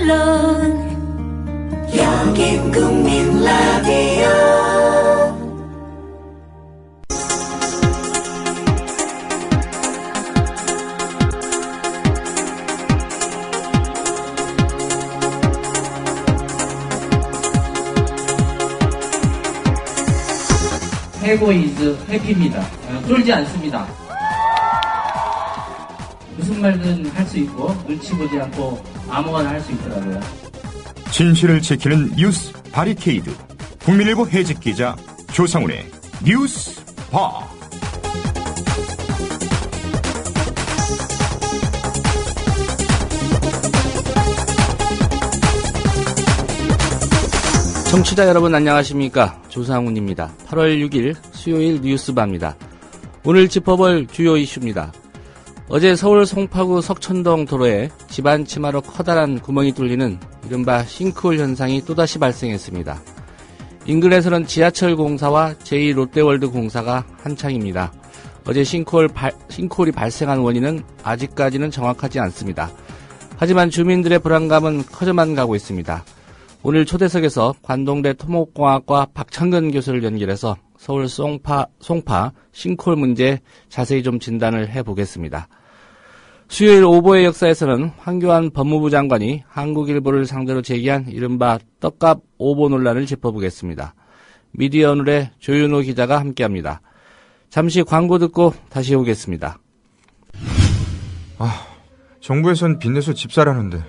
물론 여긴 국민 라디오. 해고 이즈 해피입니다. 쫄지 않습니다. 무슨 말든 할 수 있고 눈치 보지 않고 아무거나 할 수 있더라고요. 진실을 지키는 뉴스 바리케이드. 국민일보 해직 기자 조상훈의 뉴스 바. 청취자 여러분 안녕하십니까? 조상훈입니다. 8월 6일 수요일 뉴스바입니다. 오늘 짚어볼 주요 이슈입니다. 어제 서울 송파구 석천동 도로에 집안 치마로 커다란 구멍이 뚫리는 이른바 싱크홀 현상이 또다시 발생했습니다. 인근에서는 지하철 공사와 제2롯데월드 공사가 한창입니다. 어제 싱크홀이 발생한 원인은 아직까지는 정확하지 않습니다. 하지만 주민들의 불안감은 커져만 가고 있습니다. 오늘 초대석에서 관동대 토목공학과 박창근 교수를 연결해서 서울 송파 싱크홀 문제 자세히 좀 진단을 해보겠습니다. 수요일 오보의 역사에서는 황교안 법무부 장관이 한국일보를 상대로 제기한 이른바 떡값 오보 논란을 짚어보겠습니다. 미디어오늘의 조윤호 기자가 함께합니다. 잠시 광고 듣고 다시 오겠습니다. 정부에선 빚내서 집 사라는데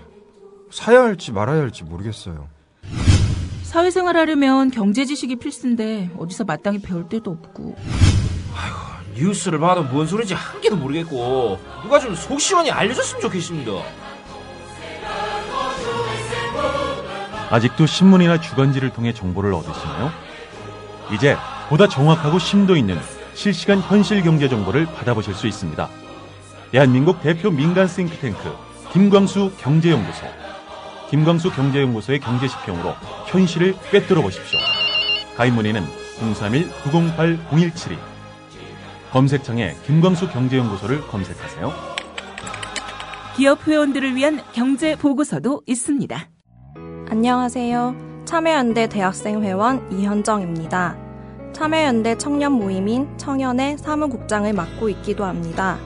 사야 할지 말아야 할지 모르겠어요. 사회생활 하려면 경제 지식이 필수인데 어디서 마땅히 배울 데도 없고. 아이고, 뉴스를 봐도 뭔 소리인지 한 개도 모르겠고 누가 좀 속 시원히 알려줬으면 좋겠습니다. 아직도 신문이나 주간지를 통해 정보를 얻으시나요? 이제 보다 정확하고 심도 있는 실시간 현실 경제 정보를 받아보실 수 있습니다. 대한민국 대표 민간 싱크탱크 김광수 경제연구소. 김광수 경제연구소의 경제시평으로 현실을 꿰뚫어 보십시오. 가입 문의는 031-908-0172. 검색창에 김광수 경제연구소를 검색하세요. 기업 회원들을 위한 경제 보고서도 있습니다. 안녕하세요. 참여연대 대학생회원 이현정입니다. 참여연대 청년 모임인 청년의 사무국장을 맡고 있기도 합니다.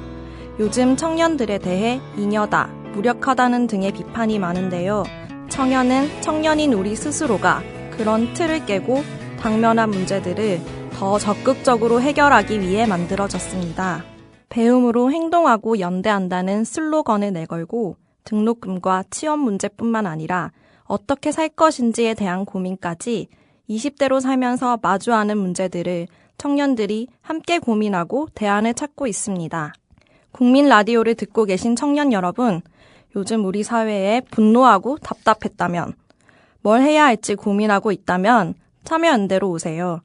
요즘 청년들에 대해 잉여다, 무력하다는 등의 비판이 많은데요. 청년은 청년인 우리 스스로가 그런 틀을 깨고 당면한 문제들을 더 적극적으로 해결하기 위해 만들어졌습니다. 배움으로 행동하고 연대한다는 슬로건을 내걸고 등록금과 취업 문제뿐만 아니라 어떻게 살 것인지에 대한 고민까지 20대로 살면서 마주하는 문제들을 청년들이 함께 고민하고 대안을 찾고 있습니다. 국민 라디오를 듣고 계신 청년 여러분, 요즘 우리 사회에 분노하고 답답했다면, 뭘 해야 할지 고민하고 있다면 참여연대로 오세요.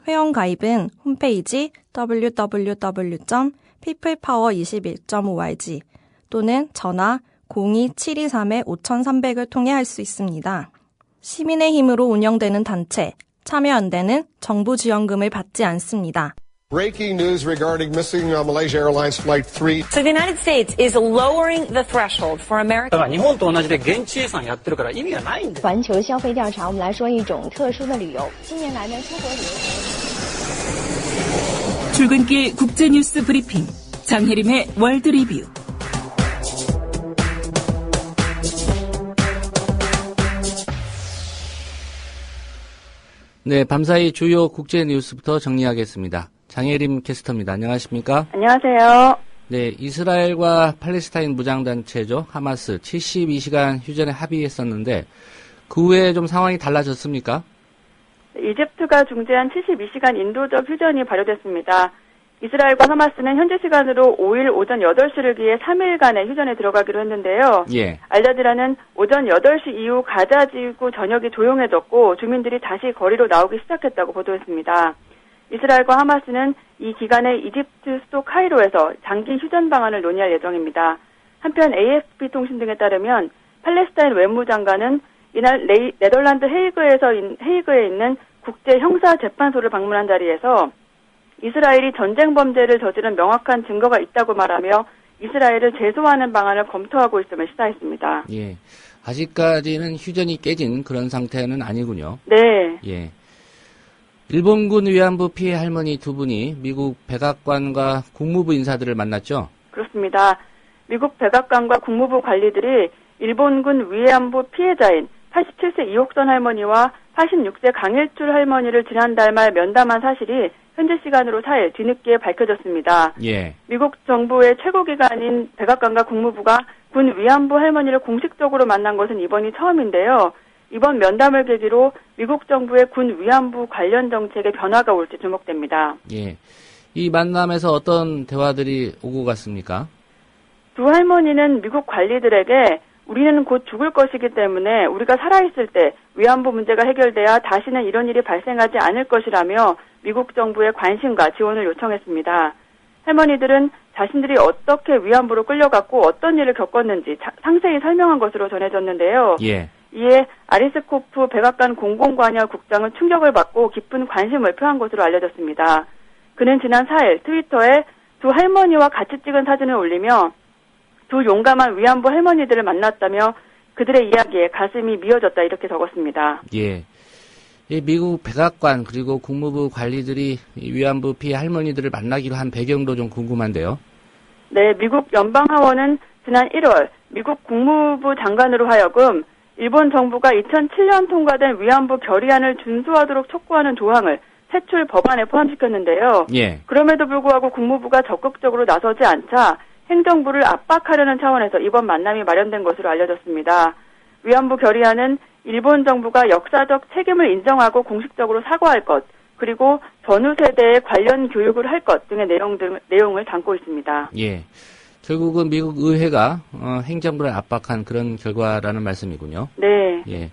회원 가입은 홈페이지 www.peoplepower21.org 또는 전화 02-723-5300을 통해 할 수 있습니다. 시민의 힘으로 운영되는 단체 참여연대는 정부 지원금을 받지 않습니다. Breaking news regarding missing Malaysia Airlines Flight 3. So the United States is lowering the threshold for America. 日本と同じで現地遺産やってるから意味がないんだ。环球消费调查，我们来说一种特殊的旅游。近年来呢，出国旅游。 출근길 국제뉴스 브리핑 장혜림의 월드 리뷰. 네, 밤사이 주요 국제 뉴스부터 정리하겠습니다. 장혜림 캐스터입니다. 안녕하십니까? 안녕하세요. 네, 이스라엘과 팔레스타인 무장단체죠. 하마스 72시간 휴전에 합의했었는데 그 후에 좀 상황이 달라졌습니까? 이집트가 중재한 72시간 인도적 휴전이 발효됐습니다. 이스라엘과 하마스는 현재 시간으로 5일 오전 8시를 기해 3일간의 휴전에 들어가기로 했는데요. 예. 알자지라는 오전 8시 이후 가자 지구 전역이 조용해졌고 주민들이 다시 거리로 나오기 시작했다고 보도했습니다. 이스라엘과 하마스는 이 기간에 이집트 수도 카이로에서 장기 휴전 방안을 논의할 예정입니다. 한편 AFP 통신 등에 따르면 팔레스타인 외무장관은 이날 네덜란드 헤이그에 있는 국제형사재판소를 방문한 자리에서 이스라엘이 전쟁 범죄를 저지른 명확한 증거가 있다고 말하며 이스라엘을 제소하는 방안을 검토하고 있음을 시사했습니다. 예. 아직까지는 휴전이 깨진 그런 상태는 아니군요. 네. 예. 일본군 위안부 피해 할머니 두 분이 미국 백악관과 국무부 인사들을 만났죠? 그렇습니다. 미국 백악관과 국무부 관리들이 일본군 위안부 피해자인 87세 이옥선 할머니와 86세 강일출 할머니를 지난달 말 면담한 사실이 현재 시간으로 4일 뒤늦게 밝혀졌습니다. 예. 미국 정부의 최고기관인 백악관과 국무부가 군 위안부 할머니를 공식적으로 만난 것은 이번이 처음인데요. 이번 면담을 계기로 미국 정부의 군 위안부 관련 정책에 변화가 올지 주목됩니다. 예. 이 만남에서 어떤 대화들이 오고 갔습니까? 두 할머니는 미국 관리들에게 우리는 곧 죽을 것이기 때문에 우리가 살아있을 때 위안부 문제가 해결돼야 다시는 이런 일이 발생하지 않을 것이라며 미국 정부의 관심과 지원을 요청했습니다. 할머니들은 자신들이 어떻게 위안부로 끌려갔고 어떤 일을 겪었는지 상세히 설명한 것으로 전해졌는데요. 예. 이에 아리스코프 백악관 공공관여국장은 충격을 받고 깊은 관심을 표한 것으로 알려졌습니다. 그는 지난 4일 트위터에 두 할머니와 같이 찍은 사진을 올리며 두 용감한 위안부 할머니들을 만났다며 그들의 이야기에 가슴이 미어졌다 이렇게 적었습니다. 예. 이 미국 백악관 그리고 국무부 관리들이 위안부 피해 할머니들을 만나기로 한 배경도 좀 궁금한데요. 네, 미국 연방하원은 지난 1월 미국 국무부 장관으로 하여금 일본 정부가 2007년 통과된 위안부 결의안을 준수하도록 촉구하는 조항을 세출 법안에 포함시켰는데요. 예. 그럼에도 불구하고 국무부가 적극적으로 나서지 않자 행정부를 압박하려는 차원에서 이번 만남이 마련된 것으로 알려졌습니다. 위안부 결의안은 일본 정부가 역사적 책임을 인정하고 공식적으로 사과할 것, 그리고 전후 세대에 관련 교육을 할 것 등의 내용을 담고 있습니다. 예. 결국은 미국 의회가 행정부를 압박한 그런 결과라는 말씀이군요. 네. 예.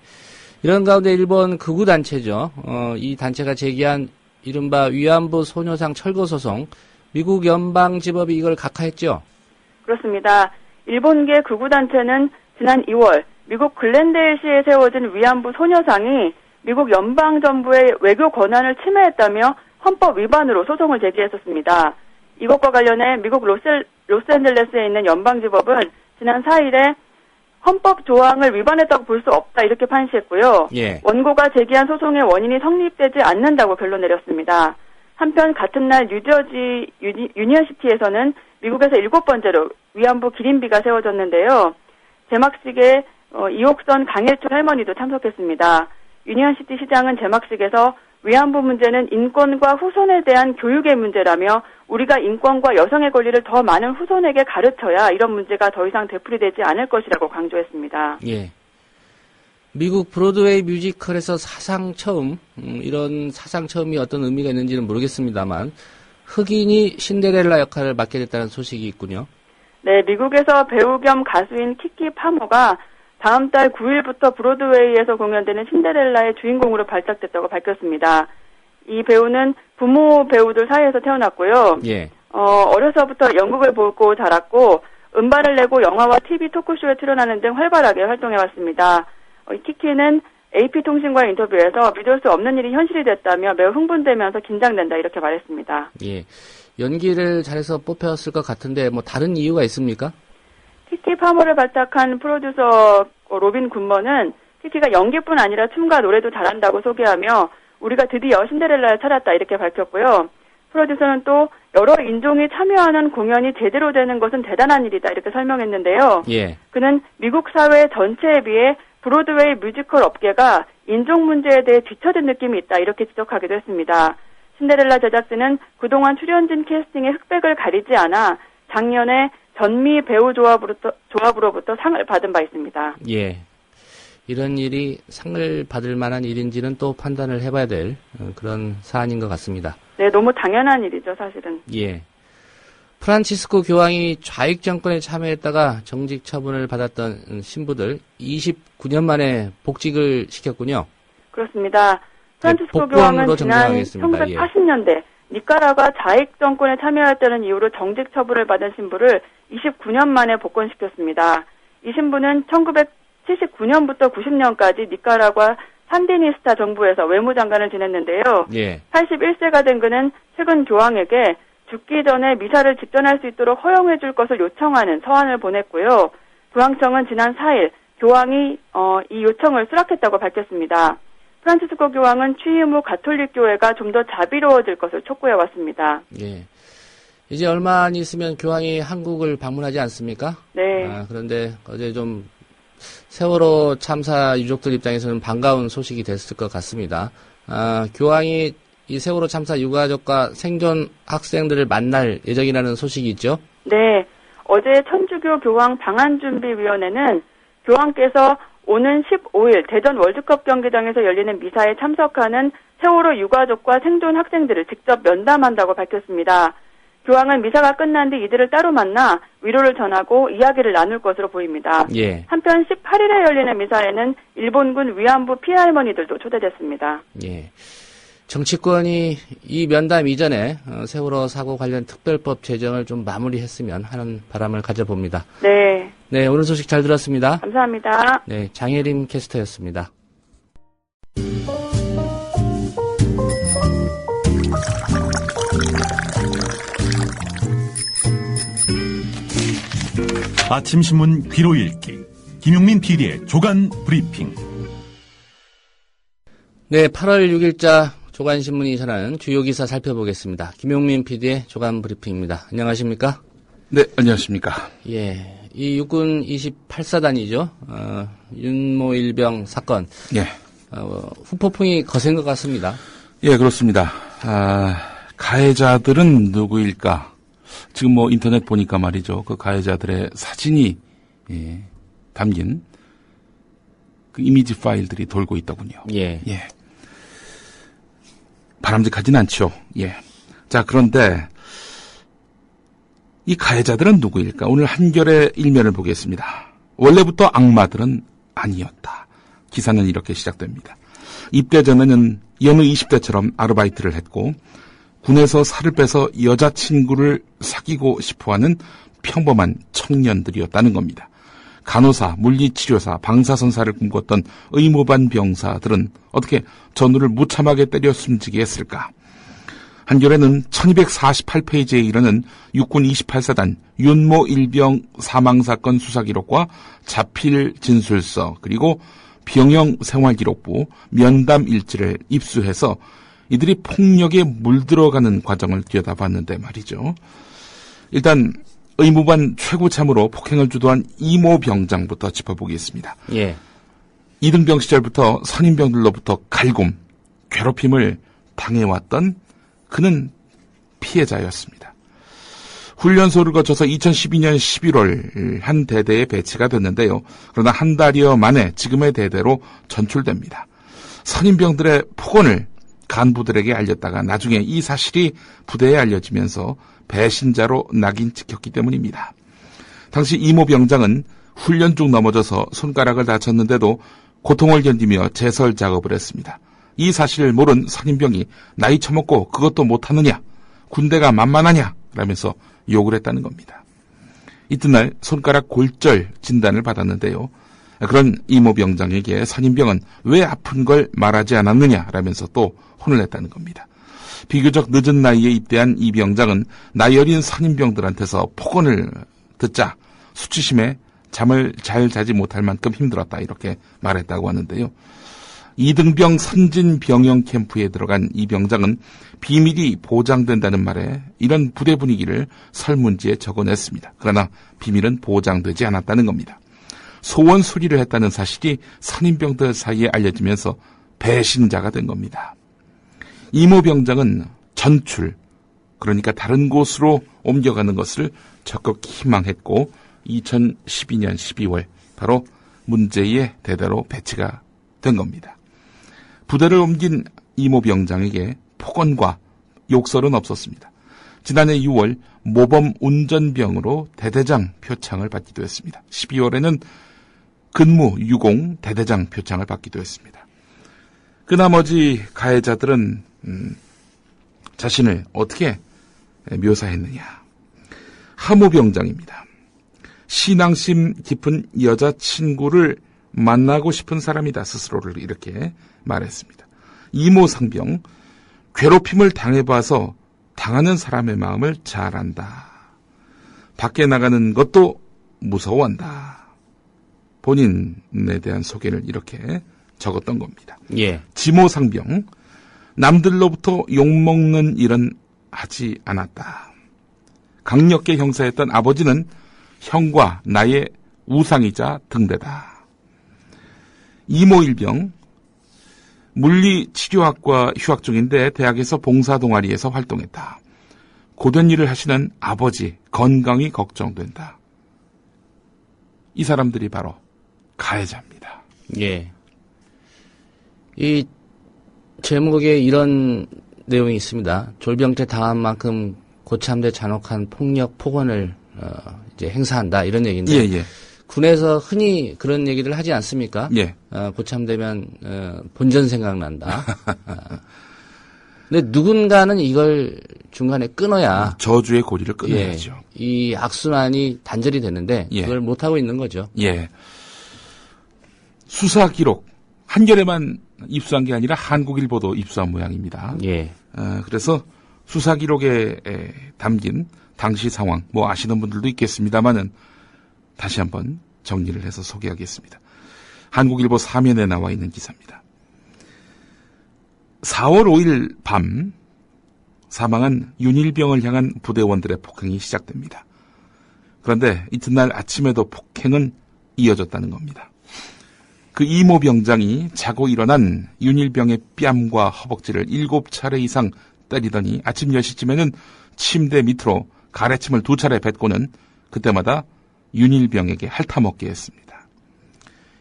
이런 가운데 일본 극우 단체죠. 이 단체가 제기한 이른바 위안부 소녀상 철거 소송, 미국 연방지법이 이걸 각하했죠. 그렇습니다. 일본계 극우단체는 지난 2월 미국 글렌데일시에 세워진 위안부 소녀상이 미국 연방정부의 외교 권한을 침해했다며 헌법 위반으로 소송을 제기했었습니다. 이것과 관련해 미국 로스앤젤레스에 있는 연방지법은 지난 4일에 헌법 조항을 위반했다고 볼 수 없다 이렇게 판시했고요. 예. 원고가 제기한 소송의 원인이 성립되지 않는다고 결론 내렸습니다. 한편 같은 날 뉴저지 유니언시티에서는 미국에서 7번째로 위안부 기림비가 세워졌는데요. 제막식에 이옥선 강일출 할머니도 참석했습니다. 유니언시티 시장은 제막식에서 위안부 문제는 인권과 후손에 대한 교육의 문제라며 우리가 인권과 여성의 권리를 더 많은 후손에게 가르쳐야 이런 문제가 더 이상 되풀이되지 않을 것이라고 강조했습니다. 예. 미국 브로드웨이 뮤지컬에서 사상 처음, 이런 사상 처음이 어떤 의미가 있는지는 모르겠습니다만 흑인이 신데렐라 역할을 맡게 됐다는 소식이 있군요. 네, 미국에서 배우 겸 가수인 키키 파머가 다음 달 9일부터 브로드웨이에서 공연되는 신데렐라의 주인공으로 발탁됐다고 밝혔습니다. 이 배우는 부모 배우들 사이에서 태어났고요. 예. 어려서부터 연극을 보고 자랐고 음반을 내고 영화와 TV 토크쇼에 출연하는 등 활발하게 활동해왔습니다. 키키는 AP통신과의 인터뷰에서 믿을 수 없는 일이 현실이 됐다며 매우 흥분되면서 긴장된다 이렇게 말했습니다. 예. 연기를 잘해서 뽑혔을 것 같은데 뭐 다른 이유가 있습니까? 키키 파머를 발탁한 프로듀서 로빈 굿먼은 키키가 연기뿐 아니라 춤과 노래도 잘한다고 소개하며 우리가 드디어 신데렐라를 찾았다 이렇게 밝혔고요. 프로듀서는 또 여러 인종이 참여하는 공연이 제대로 되는 것은 대단한 일이다 이렇게 설명했는데요. 예. 그는 미국 사회 전체에 비해 브로드웨이 뮤지컬 업계가 인종 문제에 대해 뒤처진 느낌이 있다 이렇게 지적하기도 했습니다. 신데렐라 제작진은 그동안 출연진 캐스팅의 흑백을 가리지 않아 작년에 전미 배우 조합으로부터 상을 받은 바 있습니다. 예. 이런 일이 상을 받을 만한 일인지는 또 판단을 해봐야 될 그런 사안인 것 같습니다. 네, 너무 당연한 일이죠, 사실은. 예. 프란치스코 교황이 좌익 정권에 참여했다가 정직 처분을 받았던 신부들 29년 만에 복직을 시켰군요. 그렇습니다. 프란치스코 네, 교황은 지난 예. 1980년대 니카라과 좌익 정권에 참여했다는 이유로 정직 처분을 받은 신부를 29년 만에 복권시켰습니다. 이 신부는 1979년부터 90년까지 니카라과 산디니스타 정부에서 외무장관을 지냈는데요. 예. 81세가 된 그는 최근 교황에게 죽기 전에 미사를 집전할 수 있도록 허용해 줄 것을 요청하는 서한을 보냈고요. 교황청은 지난 4일 교황이 이 요청을 수락했다고 밝혔습니다. 프란치스코 교황은 취임 후 가톨릭 교회가 좀 더 자비로워질 것을 촉구해 왔습니다. 예. 이제 얼마 안 있으면 교황이 한국을 방문하지 않습니까? 네. 그런데 어제 좀 세월호 참사 유족들 입장에서는 반가운 소식이 됐을 것 같습니다. 교황이 이 세월호 참사 유가족과 생존 학생들을 만날 예정이라는 소식이 있죠? 네. 어제 천주교 교황 방한준비위원회는 교황께서 오는 15일 대전 월드컵 경기장에서 열리는 미사에 참석하는 세월호 유가족과 생존 학생들을 직접 면담한다고 밝혔습니다. 교황은 미사가 끝난 뒤 이들을 따로 만나 위로를 전하고 이야기를 나눌 것으로 보입니다. 예. 한편 18일에 열리는 미사에는 일본군 위안부 피해 할머니들도 초대됐습니다. 예. 정치권이 이 면담 이전에 세월호 사고 관련 특별법 제정을 좀 마무리했으면 하는 바람을 가져봅니다. 네. 네, 오늘 소식 잘 들었습니다. 감사합니다. 네, 장혜림 캐스터였습니다. 아침 신문 귀로 읽기 김용민 PD의 조간 브리핑. 네, 8월 6일자 조간신문이 전하는 주요 기사 살펴보겠습니다. 김용민 PD의 조간 브리핑입니다. 안녕하십니까? 네, 안녕하십니까? 예, 이 육군 28사단이죠. 윤모 일병 사건. 예. 후폭풍이 거센 것 같습니다. 예, 그렇습니다. 가해자들은 누구일까? 지금 뭐 인터넷 보니까 말이죠. 그 가해자들의 사진이 담긴 그 이미지 파일들이 돌고 있더군요. 예. 예. 바람직하진 않죠. 예. 자, 그런데 이 가해자들은 누구일까? 오늘 한겨레 일면을 보겠습니다. 원래부터 악마들은 아니었다. 기사는 이렇게 시작됩니다. 입대 전에는 여느 20대처럼 아르바이트를 했고 군에서 살을 빼서 여자친구를 사귀고 싶어하는 평범한 청년들이었다는 겁니다. 간호사, 물리치료사, 방사선사를 꿈꿨던 의무반 병사들은 어떻게 전우를 무참하게 때려 숨지게 했을까? 한겨레는 1248페이지에 이르는 육군 28사단 윤모 일병 사망사건 수사기록과 자필 진술서 그리고 병영 생활기록부 면담 일지를 입수해서 이들이 폭력에 물들어가는 과정을 들여다봤는데 말이죠. 일단 의무반 최고참으로 폭행을 주도한 이모 병장부터 짚어보겠습니다. 예. 이등병 시절부터 선임병들로부터 갈굼, 괴롭힘을 당해왔던 그는 피해자였습니다. 훈련소를 거쳐서 2012년 11월 한 대대에 배치가 됐는데요. 그러나 한 달여 만에 지금의 대대로 전출됩니다. 선임병들의 폭언을 간부들에게 알렸다가 나중에 이 사실이 부대에 알려지면서 배신자로 낙인 찍혔기 때문입니다. 당시 이모 병장은 훈련 중 넘어져서 손가락을 다쳤는데도 고통을 견디며 제설 작업을 했습니다. 이 사실을 모른 선임병이 나이 처먹고 그것도 못하느냐, 군대가 만만하냐 라면서 욕을 했다는 겁니다. 이튿날 손가락 골절 진단을 받았는데요. 그런 이모 병장에게 선임병은 왜 아픈 걸 말하지 않았느냐라면서 또 혼을 냈다는 겁니다. 비교적 늦은 나이에 입대한 이 병장은 나이 어린 선임병들한테서 폭언을 듣자 수치심에 잠을 잘 자지 못할 만큼 힘들었다 이렇게 말했다고 하는데요. 이등병 선진 병영 캠프에 들어간 이 병장은 비밀이 보장된다는 말에 이런 부대 분위기를 설문지에 적어냈습니다. 그러나 비밀은 보장되지 않았다는 겁니다. 소원 수리를 했다는 사실이 선임병들 사이에 알려지면서 배신자가 된 겁니다. 이모 병장은 전출, 그러니까 다른 곳으로 옮겨가는 것을 적극 희망했고 2012년 12월 바로 문제의 대대로 배치가 된 겁니다. 부대를 옮긴 이모 병장에게 폭언과 욕설은 없었습니다. 지난해 6월 모범 운전병으로 대대장 표창을 받기도 했습니다. 12월에는 근무 유공 대대장 표창을 받기도 했습니다. 그 나머지 가해자들은 자신을 어떻게 묘사했느냐. 하모병장입니다. 신앙심 깊은 여자친구를 만나고 싶은 사람이다 스스로를 이렇게 말했습니다. 이모상병, 괴롭힘을 당해봐서 당하는 사람의 마음을 잘 안다. 밖에 나가는 것도 무서워한다. 본인에 대한 소개를 이렇게 적었던 겁니다. 예. 지모상병, 남들로부터 욕먹는 일은 하지 않았다. 강력계 형사였던 아버지는 형과 나의 우상이자 등대다. 이모일병, 물리치료학과 휴학 중인데 대학에서 봉사동아리에서 활동했다. 고된 일을 하시는 아버지 건강이 걱정된다. 이 사람들이 바로 가해자입니다. 예. 이 제목에 이런 내용이 있습니다. 졸병태 당한 만큼 고참돼 잔혹한 폭력 폭언을 이제 행사한다 이런 얘기인데 예, 예. 군에서 흔히 그런 얘기를 하지 않습니까? 예. 고참되면 본전 생각난다. 근데 누군가는 이걸 중간에 끊어야 저주의 고리를 끊어야죠. 예, 이 악순환이 단절이 되는데 예. 그걸 못 하고 있는 거죠. 예. 수사 기록 한겨레만 입수한 게 아니라 한국일보도 입수한 모양입니다. 예. 그래서 수사 기록에 담긴 당시 상황 뭐 아시는 분들도 있겠습니다만은 다시 한번 정리를 해서 소개하겠습니다. 한국일보 3면에 나와 있는 기사입니다. 4월 5일 밤 사망한 윤일병을 향한 부대원들의 폭행이 시작됩니다. 그런데 이튿날 아침에도 폭행은 이어졌다는 겁니다. 그 이모 병장이 자고 일어난 윤일병의 뺨과 허벅지를 7차례 이상 때리더니 아침 10시쯤에는 침대 밑으로 가래침을 2차례 뱉고는 그때마다 윤일병에게 핥아먹게 했습니다.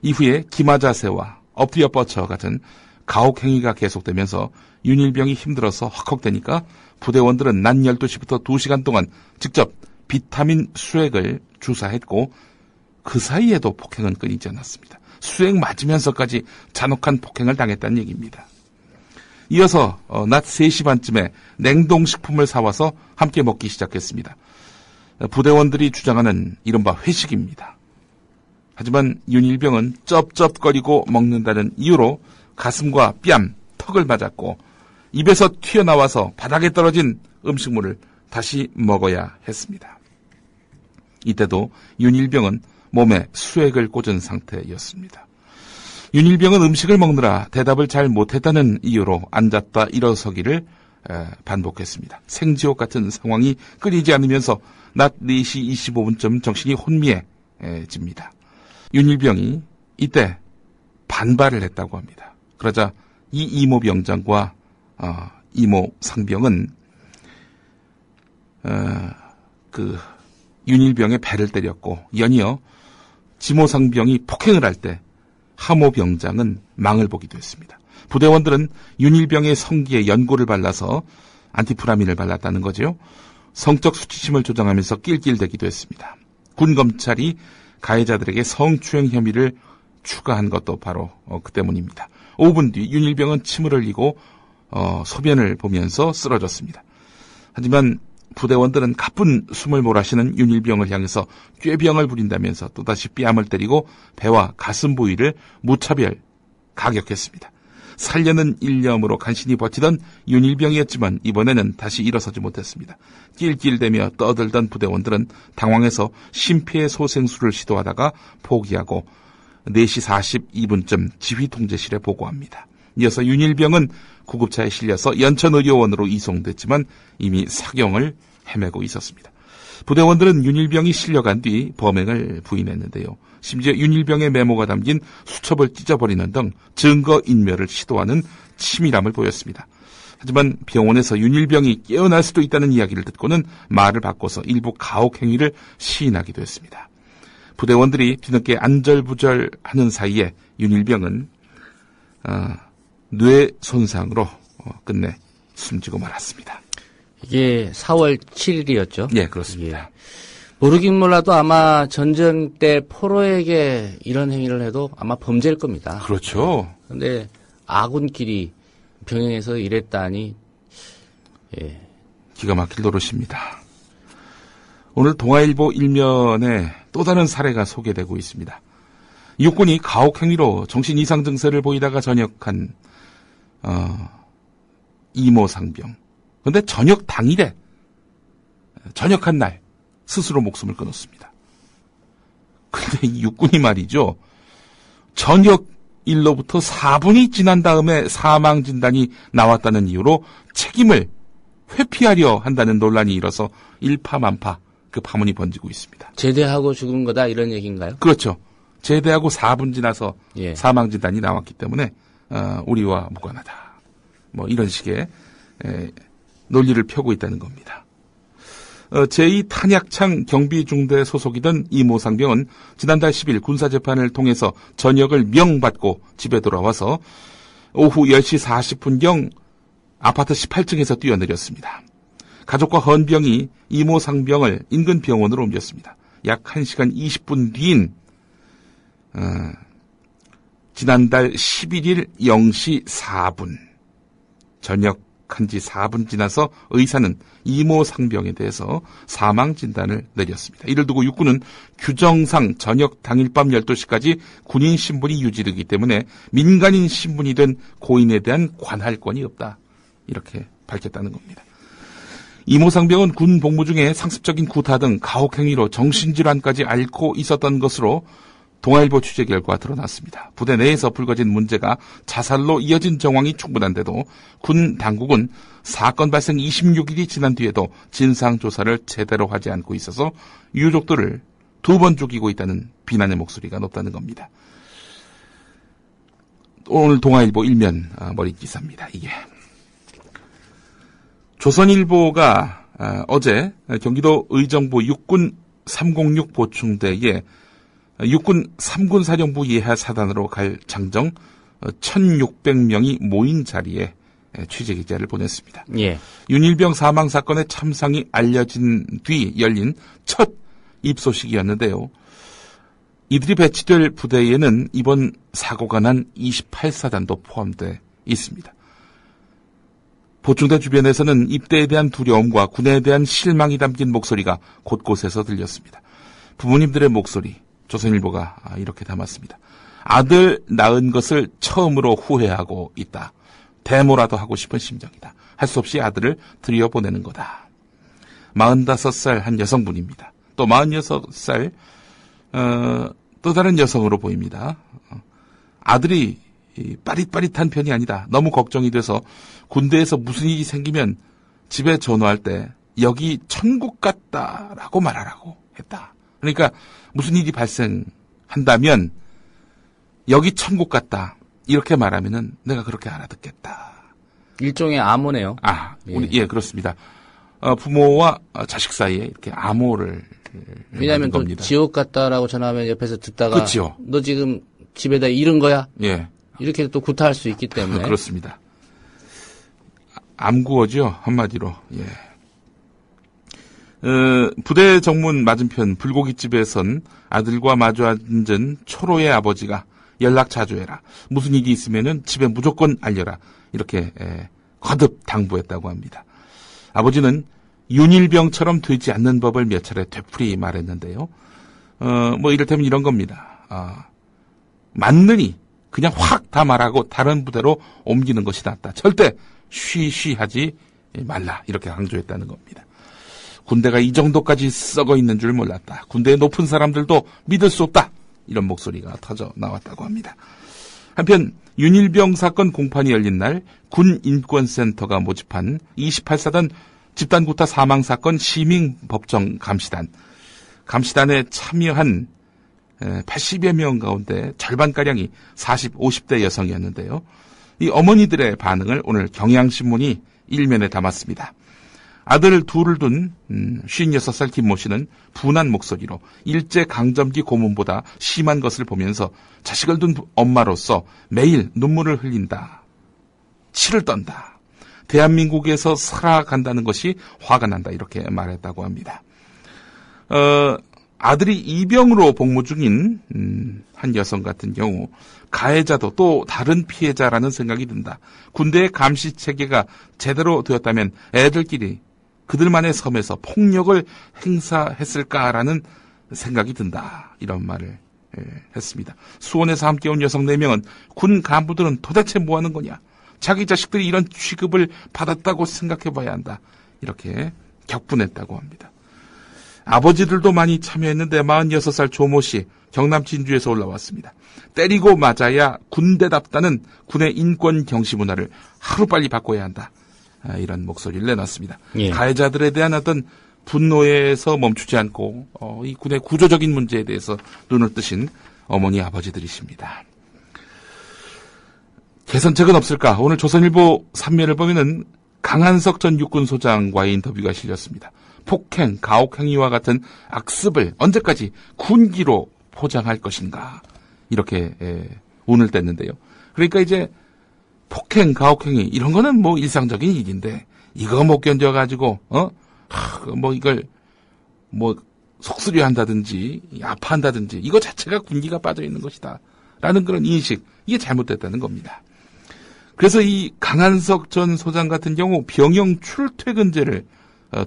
이후에 기마자세와 엎드려 뻗쳐 같은 가혹행위가 계속되면서 윤일병이 힘들어서 헉헉대니까 부대원들은 낮 12시부터 2시간 동안 직접 비타민 수액을 주사했고 그 사이에도 폭행은 끊이지 않았습니다. 수액 맞으면서까지 잔혹한 폭행을 당했다는 얘기입니다. 이어서 낮 3시 반쯤에 냉동식품을 사와서 함께 먹기 시작했습니다. 부대원들이 주장하는 이른바 회식입니다. 하지만 윤일병은 쩝쩝거리고 먹는다는 이유로 가슴과 뺨, 턱을 맞았고 입에서 튀어나와서 바닥에 떨어진 음식물을 다시 먹어야 했습니다. 이때도 윤일병은 몸에 수액을 꽂은 상태였습니다. 윤일병은 음식을 먹느라 대답을 잘 못했다는 이유로 앉았다 일어서기를 반복했습니다. 생지옥 같은 상황이 끊이지 않으면서 낮 4시 25분쯤 정신이 혼미해집니다. 윤일병이 이때 반발을 했다고 합니다. 그러자 이 이모 병장과 이모 상병은 그 윤일병의 배를 때렸고 연이어 지모 상병이 폭행을 할 때 하모 병장은 망을 보기도 했습니다. 부대원들은 윤일병의 성기에 연고를 발라서 안티프라민을 발랐다는 거죠. 성적 수치심을 조장하면서 낄낄대기도 했습니다. 군 검찰이 가해자들에게 성추행 혐의를 추가한 것도 바로 그 때문입니다. 5분 뒤 윤일병은 침을 흘리고 소변을 보면서 쓰러졌습니다. 하지만 부대원들은 가쁜 숨을 몰아쉬는 윤일병을 향해서 꾀병을 부린다면서 또다시 뺨을 때리고 배와 가슴 부위를 무차별 가격했습니다. 살려는 일념으로 간신히 버티던 윤일병이었지만 이번에는 다시 일어서지 못했습니다. 낄낄대며 떠들던 부대원들은 당황해서 심폐소생술을 시도하다가 포기하고 4시 42분쯤 지휘통제실에 보고합니다. 이어서 윤일병은 구급차에 실려서 연천의료원으로 이송됐지만 이미 사경을 헤매고 있었습니다. 부대원들은 윤일병이 실려간 뒤 범행을 부인했는데요. 심지어 윤일병의 메모가 담긴 수첩을 찢어버리는 등 증거인멸을 시도하는 치밀함을 보였습니다. 하지만 병원에서 윤일병이 깨어날 수도 있다는 이야기를 듣고는 말을 바꿔서 일부 가혹행위를 시인하기도 했습니다. 부대원들이 뒤늦게 안절부절하는 사이에 윤일병은 뇌 손상으로 끝내 숨지고 말았습니다. 이게 4월 7일이었죠? 예, 그렇습니다. 예. 모르긴 몰라도 아마 전쟁 때 포로에게 이런 행위를 해도 아마 범죄일 겁니다. 그렇죠. 그런데 아군끼리 병행해서 이랬다니, 예. 기가 막힐 노릇입니다. 오늘 동아일보 1면에 또 다른 사례가 소개되고 있습니다. 육군이 가혹행위로 정신 이상 증세를 보이다가 전역한 이모 상병. 그런데 전역 당일에, 전역한 날 스스로 목숨을 끊었습니다. 근데 이 육군이 말이죠. 전역일로부터 4분이 지난 다음에 사망 진단이 나왔다는 이유로 책임을 회피하려 한다는 논란이 일어서 일파만파 그 파문이 번지고 있습니다. 제대하고 죽은 거다 이런 얘기인가요? 그렇죠. 제대하고 4분 지나서 예. 사망 진단이 나왔기 때문에 우리와 무관하다. 뭐 이런 식의 논리를 펴고 있다는 겁니다. 제2탄약창 경비중대 소속이던 이모 상병은 지난달 10일 군사재판을 통해서 전역을 명받고 집에 돌아와서 오후 10시 40분경 아파트 18층에서 뛰어내렸습니다. 가족과 헌병이 이모 상병을 인근 병원으로 옮겼습니다. 약 1시간 20분 뒤인 지난달 11일 0시 4분 전역한 지 4분 지나서 의사는 이모 상병에 대해서 사망 진단을 내렸습니다. 이를 두고 육군은 규정상 전역 당일 밤 12시까지 군인 신분이 유지되기 때문에 민간인 신분이 된 고인에 대한 관할권이 없다. 이렇게 밝혔다는 겁니다. 이모 상병은 군 복무 중에 상습적인 구타 등 가혹행위로 정신질환까지 앓고 있었던 것으로 동아일보 취재 결과 드러났습니다. 부대 내에서 불거진 문제가 자살로 이어진 정황이 충분한데도 군 당국은 사건 발생 26일이 지난 뒤에도 진상조사를 제대로 하지 않고 있어서 유족들을 2번 죽이고 있다는 비난의 목소리가 높다는 겁니다. 오늘 동아일보 일면 머릿기사입니다. 이게 조선일보가 어제 경기도 의정부 육군 306 보충대에 육군 3군 사령부 예하 사단으로 갈 장정 1,600명이 모인 자리에 취재기자를 보냈습니다. 예. 윤일병 사망 사건의 참상이 알려진 뒤 열린 첫 입소식이었는데요. 이들이 배치될 부대에는 이번 사고가 난 28사단도 포함되어 있습니다. 보충대 주변에서는 입대에 대한 두려움과 군에 대한 실망이 담긴 목소리가 곳곳에서 들렸습니다. 부모님들의 목소리, 조선일보가 이렇게 담았습니다. 아들 낳은 것을 처음으로 후회하고 있다. 데모라도 하고 싶은 심정이다. 할 수 없이 아들을 들여보내는 거다. 45살 한 여성분입니다. 또 46살 또 다른 여성으로 보입니다. 아들이 빠릿빠릿한 편이 아니다. 너무 걱정이 돼서 군대에서 무슨 일이 생기면 집에 전화할 때 여기 천국 같다라고 말하라고 했다. 그러니까 무슨 일이 발생한다면 여기 천국 같다 이렇게 말하면은 내가 그렇게 알아듣겠다. 일종의 암호네요. 예, 그렇습니다. 부모와 자식 사이에 이렇게 암호를 왜냐하면 또 겁니다. 지옥 같다라고 전화하면 옆에서 듣다가 그렇죠. 너 지금 집에다 잃은 거야? 예. 이렇게 또 구타할 수 있기 때문에 그렇습니다. 암구어죠 한마디로. 예. 부대 정문 맞은편 불고기집에선 아들과 마주 앉은 초로의 아버지가 연락 자주 해라. 무슨 일이 있으면은 집에 무조건 알려라. 이렇게 거듭 당부했다고 합니다. 아버지는 윤일병처럼 되지 않는 법을 몇 차례 되풀이 말했는데요. 뭐 이를테면 이런 겁니다. 맞느니 그냥 확 다 말하고 다른 부대로 옮기는 것이 낫다. 절대 쉬쉬하지 말라. 이렇게 강조했다는 겁니다. 군대가 이 정도까지 썩어 있는 줄 몰랐다. 군대의 높은 사람들도 믿을 수 없다. 이런 목소리가 터져 나왔다고 합니다. 한편 윤일병 사건 공판이 열린 날 군인권센터가 모집한 28사단 집단구타 사망 사건 시민법정 감시단에 참여한 80여 명 가운데 절반가량이 40, 50대 여성이었는데요. 이 어머니들의 반응을 오늘 경향신문이 일면에 담았습니다. 아들 둘을 둔 56살 김모 씨는 분한 목소리로 일제강점기 고문보다 심한 것을 보면서 자식을 둔 엄마로서 매일 눈물을 흘린다. 치를 떤다. 대한민국에서 살아간다는 것이 화가 난다. 이렇게 말했다고 합니다. 아들이 이병으로 복무 중인 한 여성 같은 경우 가해자도 또 다른 피해자라는 생각이 든다. 군대의 감시 체계가 제대로 되었다면 애들끼리 그들만의 섬에서 폭력을 행사했을까라는 생각이 든다. 이런 말을 했습니다. 수원에서 함께 온 여성 4명은 군 간부들은 도대체 뭐하는 거냐. 자기 자식들이 이런 취급을 받았다고 생각해봐야 한다. 이렇게 격분했다고 합니다. 아버지들도 많이 참여했는데 46살 조모 씨 경남 진주에서 올라왔습니다. 때리고 맞아야 군대답다는 군의 인권 경시 문화를 하루빨리 바꿔야 한다. 이런 목소리를 내놨습니다. 예. 가해자들에 대한 어떤 분노에서 멈추지 않고 이 군의 구조적인 문제에 대해서 눈을 뜨신 어머니 아버지들이십니다. 개선책은 없을까? 오늘 조선일보 3면을 보면은 강한석 전 육군소장과의 인터뷰가 실렸습니다. 폭행, 가혹 행위와 같은 악습을 언제까지 군기로 포장할 것인가? 이렇게 운을 뗐는데요. 그러니까 이제 폭행, 가혹 행위 이런 거는 뭐 일상적인 일인데 이거 못 견뎌가지고 뭐 이걸 뭐 속쓰려 한다든지 아파한다든지 이거 자체가 군기가 빠져 있는 것이다. 라는 그런 인식, 이게 잘못됐다는 겁니다. 그래서 이 강한석 전 소장 같은 경우 병영 출퇴근제를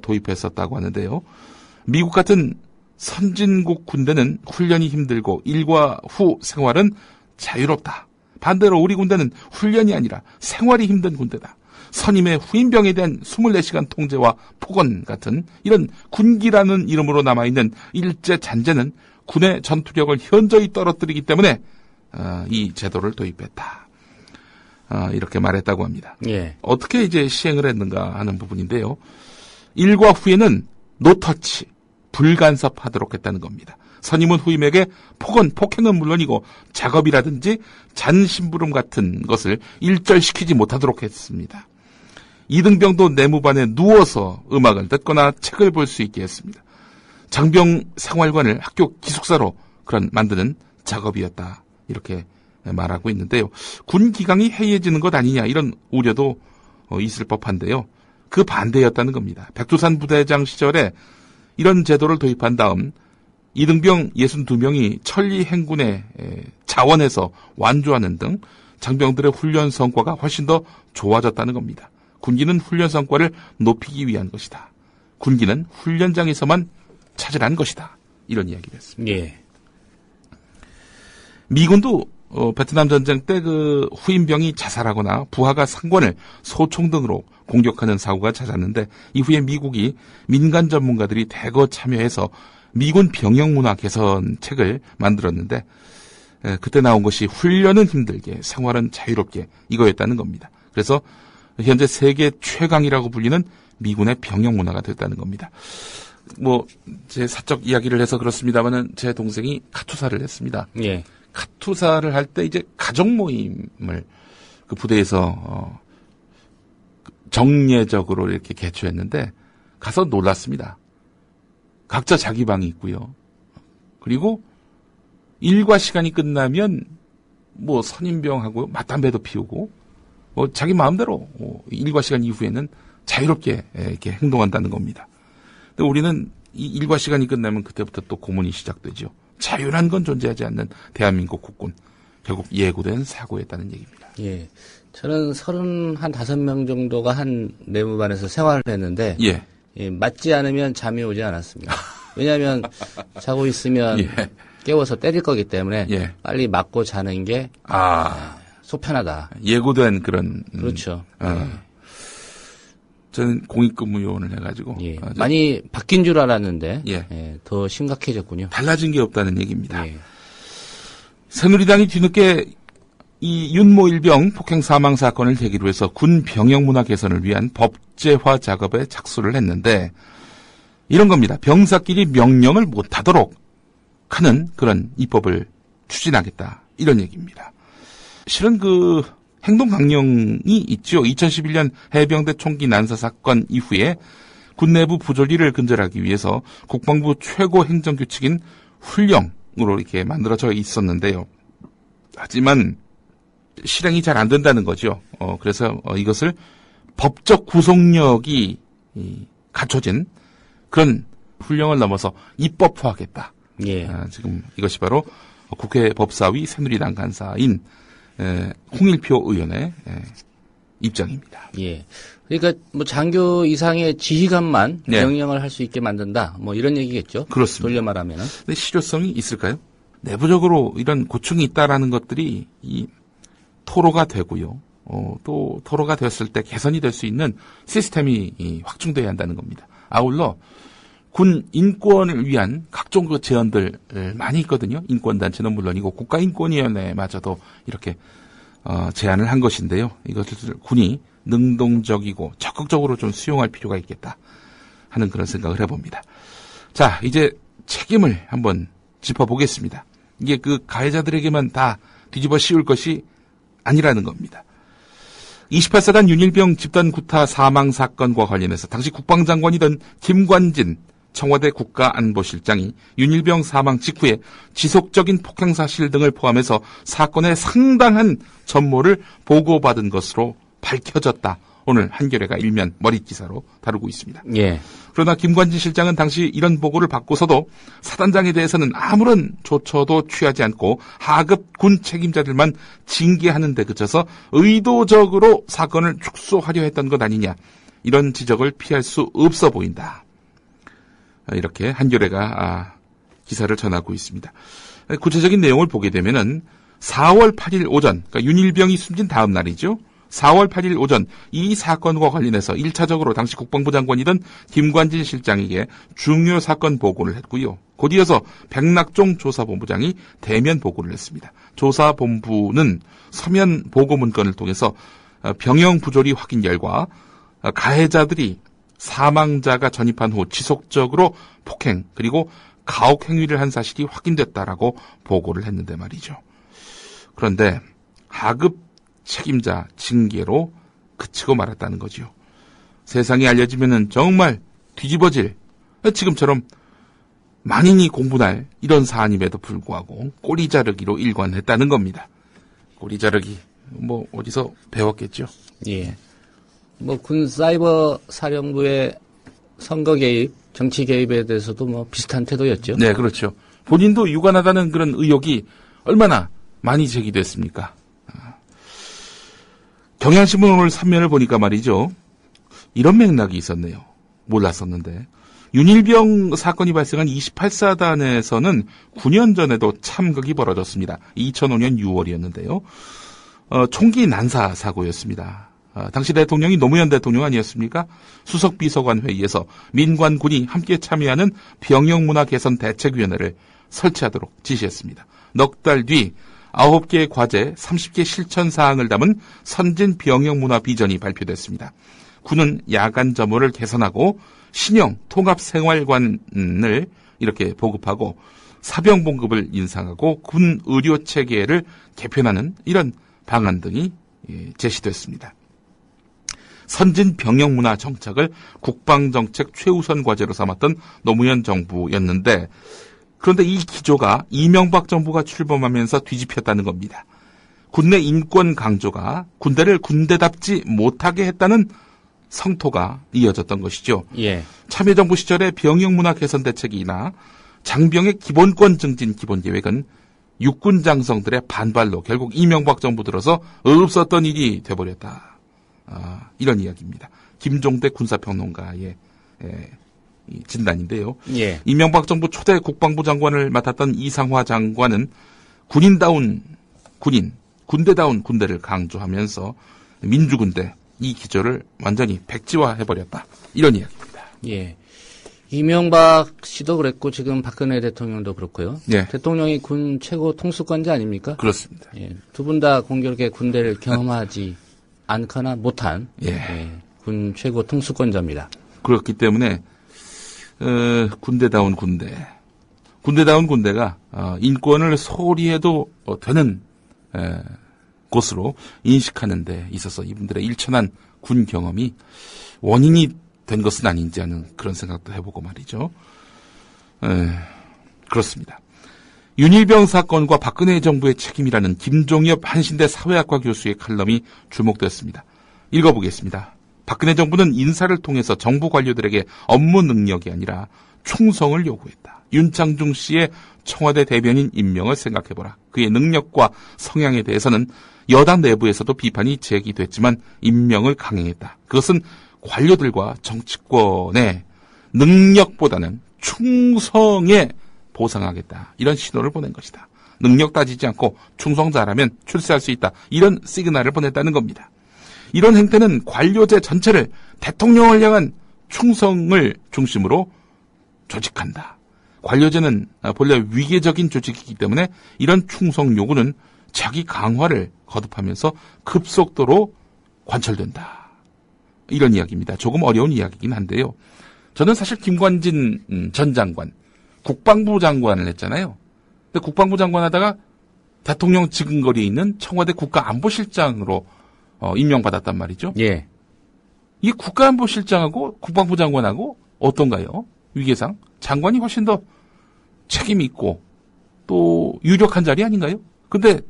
도입했었다고 하는데요. 미국 같은 선진국 군대는 훈련이 힘들고 일과 후 생활은 자유롭다. 반대로 우리 군대는 훈련이 아니라 생활이 힘든 군대다. 선임의 후임병에 대한 24시간 통제와 폭언 같은 이런 군기라는 이름으로 남아있는 일제 잔재는 군의 전투력을 현저히 떨어뜨리기 때문에 이 제도를 도입했다. 이렇게 말했다고 합니다. 예. 어떻게 이제 시행을 했는가 하는 부분인데요. 일과 후에는 노터치, 불간섭하도록 했다는 겁니다. 선임은 후임에게 폭행은 물론이고 작업이라든지 잔심부름 같은 것을 일절시키지 못하도록 했습니다. 이등병도 내무반에 누워서 음악을 듣거나 책을 볼 수 있게 했습니다. 장병 생활관을 학교 기숙사로 만드는 작업이었다. 이렇게 말하고 있는데요. 군 기강이 해이해지는 것 아니냐 이런 우려도 있을 법한데요. 그 반대였다는 겁니다. 백두산 부대장 시절에 이런 제도를 도입한 다음 이등병 62명이 천리 행군에 자원해서 완주하는 등 장병들의 훈련 성과가 훨씬 더 좋아졌다는 겁니다. 군기는 훈련 성과를 높이기 위한 것이다. 군기는 훈련장에서만 찾으라는 것이다. 이런 이야기를 했습니다. 예. 미군도 베트남 전쟁 때 그 후임병이 자살하거나 부하가 상관을 소총 등으로 공격하는 사고가 잦았는데 이후에 미국이 민간 전문가들이 대거 참여해서 미군 병영 문화 개선책을 만들었는데 그때 나온 것이 훈련은 힘들게 생활은 자유롭게 이거였다는 겁니다. 그래서 현재 세계 최강이라고 불리는 미군의 병영 문화가 됐다는 겁니다. 뭐 제 사적 이야기를 해서 그렇습니다만은 제 동생이 카투사를 했습니다. 예. 카투사를 할 때 이제 가족 모임을 그 부대에서 정례적으로 이렇게 개최했는데 가서 놀랐습니다. 각자 자기 방이 있고요. 그리고 일과 시간이 끝나면 뭐 선임병하고 맞담배도 피우고 뭐 자기 마음대로 일과 시간 이후에는 자유롭게 이렇게 행동한다는 겁니다. 근데 우리는 이 일과 시간이 끝나면 그때부터 또 고문이 시작되죠. 자유란 건 존재하지 않는 대한민국 국군. 결국 예고된 사고였다는 얘기입니다. 예. 저는 35명 정도가 한 내무반에서 생활을 했는데, 예. 예, 맞지 않으면 잠이 오지 않았습니다. 왜냐하면 자고 있으면 예. 깨워서 때릴 거기 때문에 예. 빨리 맞고 자는 게 속편하다. 예고된 그런. 그렇죠. 저는 공익근무요원을 해가지고 많이 바뀐 줄 알았는데 예. 더 심각해졌군요. 달라진 게 없다는 얘기입니다. 예. 새누리당이 뒤늦게 이 윤모 일병 폭행 사망 사건을 계기로 해서 군 병영 문화 개선을 위한 법제화 작업에 착수를 했는데 이런 겁니다. 병사끼리 명령을 못하도록 하는 그런 입법을 추진하겠다 이런 얘기입니다. 실은 그 행동 강령이 있죠. 2011년 해병대 총기 난사 사건 이후에 군 내부 부조리를 근절하기 위해서 국방부 최고 행정규칙인 훈령으로 이렇게 만들어져 있었는데요. 하지만 실행이 잘 안 된다는 거죠. 그래서 이것을 법적 구속력이 갖춰진 그런 훈령을 넘어서 입법화하겠다. 예. 지금 이것이 바로 국회 법사위 새누리당 간사인 홍일표 의원의 입장입니다. 예. 그러니까 뭐 장교 이상의 지휘관만 명령을 할 수 있게 만든다. 뭐 이런 얘기겠죠. 그렇습니다. 돌려 말하면은. 근데 실효성이 있을까요? 내부적으로 이런 고충이 있다라는 것들이 이 토로가 되고요. 또 토로가 되었을 때 개선이 될 수 있는 시스템이 확충돼야 한다는 겁니다. 아울러 군 인권을 위한 각종 그 제언들 많이 있거든요. 인권단체는 물론이고 국가인권위원회마저도 이렇게 제안을 한 것인데요. 이것을 군이 능동적이고 적극적으로 좀 수용할 필요가 있겠다 하는 그런 생각을 해봅니다. 자, 이제 책임을 한번 짚어보겠습니다. 이게 그 가해자들에게만 다 뒤집어 씌울 것이 아니라는 겁니다. 28사단 윤일병 집단 구타 사망 사건과 관련해서 당시 국방장관이던 김관진 청와대 국가안보실장이 윤일병 사망 직후에 지속적인 폭행 사실 등을 포함해서 사건의 상당한 전모를 보고받은 것으로 밝혀졌다. 오늘 한겨레가 일면 머릿기사로 다루고 있습니다. 예. 그러나 김관진 실장은 당시 이런 보고를 받고서도 사단장에 대해서는 아무런 조처도 취하지 않고 하급 군 책임자들만 징계하는 데 그쳐서 의도적으로 사건을 축소하려 했던 것 아니냐. 이런 지적을 피할 수 없어 보인다. 이렇게 한겨레가 기사를 전하고 있습니다. 구체적인 내용을 보게 되면은 4월 8일 오전, 그러니까 윤일병이 숨진 다음 날이죠. 4월 8일 오전 이 사건과 관련해서 1차적으로 당시 국방부 장관이던 김관진 실장에게 중요 사건 보고를 했고요. 곧이어서 백낙종 조사본부장이 대면 보고를 했습니다. 조사본부는 서면 보고 문건을 통해서 병영 부조리 확인 결과 가해자들이 사망자가 전입한 후 지속적으로 폭행 그리고 가혹 행위를 한 사실이 확인됐다라고 보고를 했는데 말이죠. 그런데 하급 책임자 징계로 그치고 말았다는 거죠. 세상에 알려지면은 정말 뒤집어질 지금처럼 만인이 공분할 이런 사안임에도 불구하고 꼬리 자르기로 일관했다는 겁니다. 꼬리 자르기 뭐 어디서 배웠겠죠? 예. 뭐 군 사이버 사령부의 선거 개입, 정치 개입에 대해서도 뭐 비슷한 태도였죠. 네, 그렇죠. 본인도 유관하다는 그런 의혹이 얼마나 많이 제기됐습니까? 경향신문 오늘 3면을 보니까 말이죠. 이런 맥락이 있었네요. 몰랐었는데. 윤일병 사건이 발생한 28사단에서는 9년 전에도 참극이 벌어졌습니다. 2005년 6월이었는데요. 총기 난사 사고였습니다. 당시 대통령이 노무현 대통령 아니었습니까? 수석비서관 회의에서 민관군이 함께 참여하는 병영문화 개선 대책위원회를 설치하도록 지시했습니다. 넉 달 뒤 9개의 과제, 30개 실천 사항을 담은 선진 병영문화 비전이 발표됐습니다. 군은 야간 점호를 개선하고 신형 통합생활관을 이렇게 보급하고 사병 봉급을 인상하고 군 의료 체계를 개편하는 이런 방안 등이 제시됐습니다. 선진 병영문화 정착을 국방정책 최우선 과제로 삼았던 노무현 정부였는데 그런데 이 기조가 이명박 정부가 출범하면서 뒤집혔다는 겁니다. 군내 인권 강조가 군대를 군대답지 못하게 했다는 성토가 이어졌던 것이죠. 예. 참여정부 시절의 병영문화 개선 대책이나 장병의 기본권 증진 기본계획은 육군 장성들의 반발로 결국 이명박 정부 들어서 없었던 일이 돼버렸다. 이런 이야기입니다. 김종대 군사평론가의 진단인데요. 예. 이명박 정부 초대 국방부 장관을 맡았던 이상화 장관은 군대다운 군대를 강조하면서 민주군대 이 기조를 완전히 백지화해버렸다. 이런 이야기입니다. 예. 이명박 씨도 그랬고 지금 박근혜 대통령도 그렇고요. 예. 대통령이 군 최고 통수권자 아닙니까? 그렇습니다. 예. 두 분 다 공교롭게 군대를 경험하지 않거나 못한 군 최고 통수권자입니다. 그렇기 때문에 군대다운 군대가 인권을 소홀히 해도 되는 곳으로 인식하는 데 있어서 이분들의 일천한 군 경험이 원인이 된 것은 아닌지 하는 그런 생각도 해보고 말이죠. 그렇습니다. 윤일병 사건과 박근혜 정부의 책임이라는 김종엽 한신대 사회학과 교수의 칼럼이 주목됐습니다. 읽어보겠습니다. 박근혜 정부는 인사를 통해서 정부 관료들에게 업무 능력이 아니라 충성을 요구했다. 윤창중 씨의 청와대 대변인 임명을 생각해보라. 그의 능력과 성향에 대해서는 여당 내부에서도 비판이 제기됐지만 임명을 강행했다. 그것은 관료들과 정치권의 능력보다는 충성에 보상하겠다. 이런 신호를 보낸 것이다. 능력 따지지 않고 충성 잘하면 출세할 수 있다. 이런 시그널을 보냈다는 겁니다. 이런 행태는 관료제 전체를 대통령을 향한 충성을 중심으로 조직한다. 관료제는 본래 위계적인 조직이기 때문에 이런 충성 요구는 자기 강화를 거듭하면서 급속도로 관철된다. 이런 이야기입니다. 조금 어려운 이야기이긴 한데요. 저는 사실 김관진 전 장관, 국방부 장관을 했잖아요. 근데 국방부 장관 하다가 대통령 지근거리에 있는 청와대 국가안보실장으로 임명받았단 말이죠. 예. 이 국가안보실장하고 국방부 장관하고 어떤가요? 위계상 장관이 훨씬 더 책임이 있고 또 유력한 자리 아닌가요? 근데